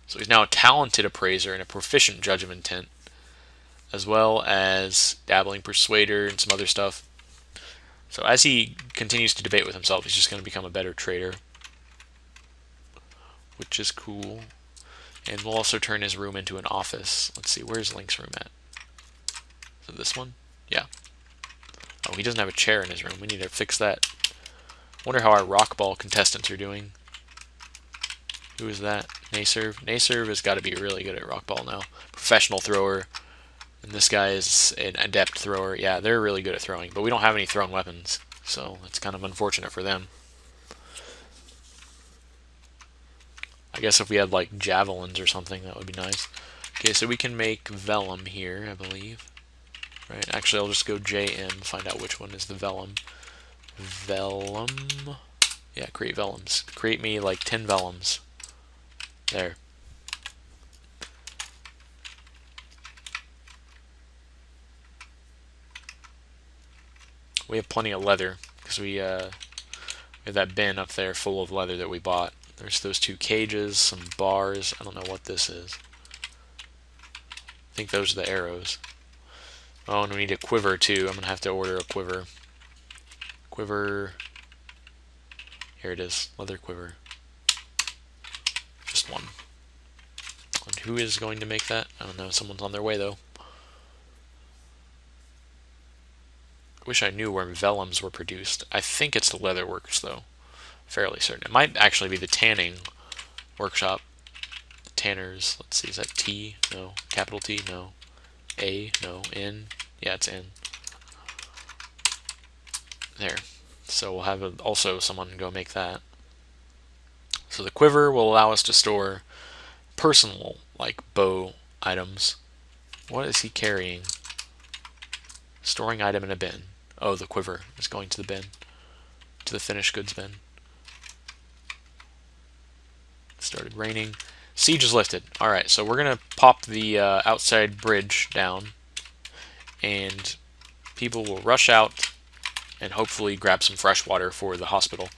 So he's now a talented appraiser and a proficient judge of intent, as well as dabbling persuader and some other stuff. So as he continues to debate with himself, he's just going to become a better trader, which is cool. And we'll also turn his room into an office. Let's see, where's Link's room at? Is it this one? Yeah. Oh, he doesn't have a chair in his room. We need to fix that. Wonder how our rockball contestants are doing. Who is that? Naserv? Naserv has got to be really good at rockball now. Professional thrower. And this guy is an adept thrower. Yeah, they're really good at throwing. But we don't have any thrown weapons. So it's kind of unfortunate for them. I guess if we had like javelins or something, that would be nice. Okay, so we can make vellum here, I believe. Right, actually I'll just go JM, find out which one is the vellum. Vellum. Yeah, create vellums. Create me like 10 vellums. There. We have plenty of leather because we We have that bin up there full of leather that we bought. There's those 2 cages, some bars. I don't know what this is. I think those are the arrows. Oh, and we need a quiver too. I'm gonna have to order a quiver. Quiver. Here it is. Leather quiver. Just one. And who is going to make that? I don't know. Someone's on their way though. I wish I knew where vellums were produced. I think it's the leather works though. Fairly certain. It might actually be the tanning workshop. The tanners. Let's see. Is that T? No. Capital T? No. A? No. N? Yeah, it's N. There. So we'll have also someone go make that. So the quiver will allow us to store personal, like bow items. What is he carrying? Storing item in a bin. Oh, the quiver is going to the bin. To the finished goods bin. It started raining. Siege is lifted. Alright, so we're going to pop the outside bridge down. And people will rush out and hopefully grab some fresh water for the hospital.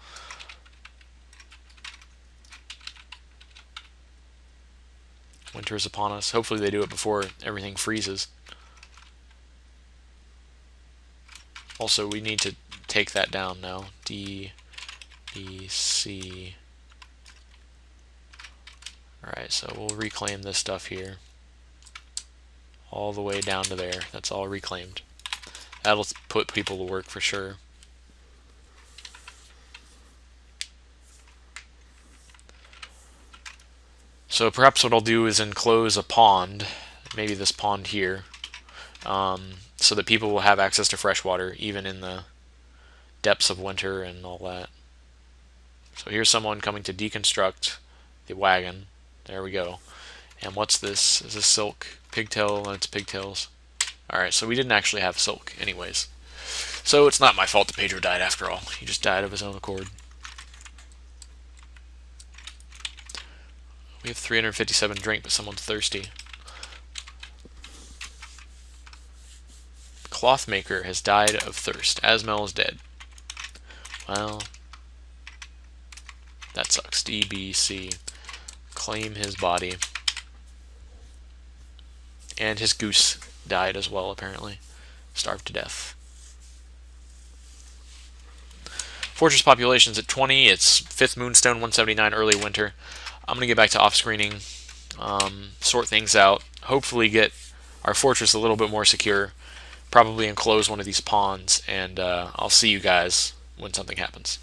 Winter is upon us. Hopefully they do it before everything freezes. Also, we need to take that down now. D, E, C. Alright, so we'll reclaim this stuff here. All the way down to there. That's all reclaimed. That'll put people to work for sure. So perhaps what I'll do is enclose a pond, maybe this pond here, so that people will have access to fresh water even in the depths of winter and all that. So here's someone coming to deconstruct the wagon. There we go. And what's this? Is this silk? Pigtail? No, it's pigtails. Alright, so we didn't actually have silk anyways. So it's not my fault that Pedro died after all. He just died of his own accord. We have 357 drink, but someone's thirsty. Clothmaker has died of thirst. Asmel is dead. Well, that sucks. DBC. Claim his body. And his goose died as well, apparently. Starved to death. Fortress population's at 20. It's 5th Moonstone, 179 early winter. I'm going to get back to off-screening, sort things out, hopefully get our fortress a little bit more secure, probably enclose one of these ponds, and I'll see you guys when something happens.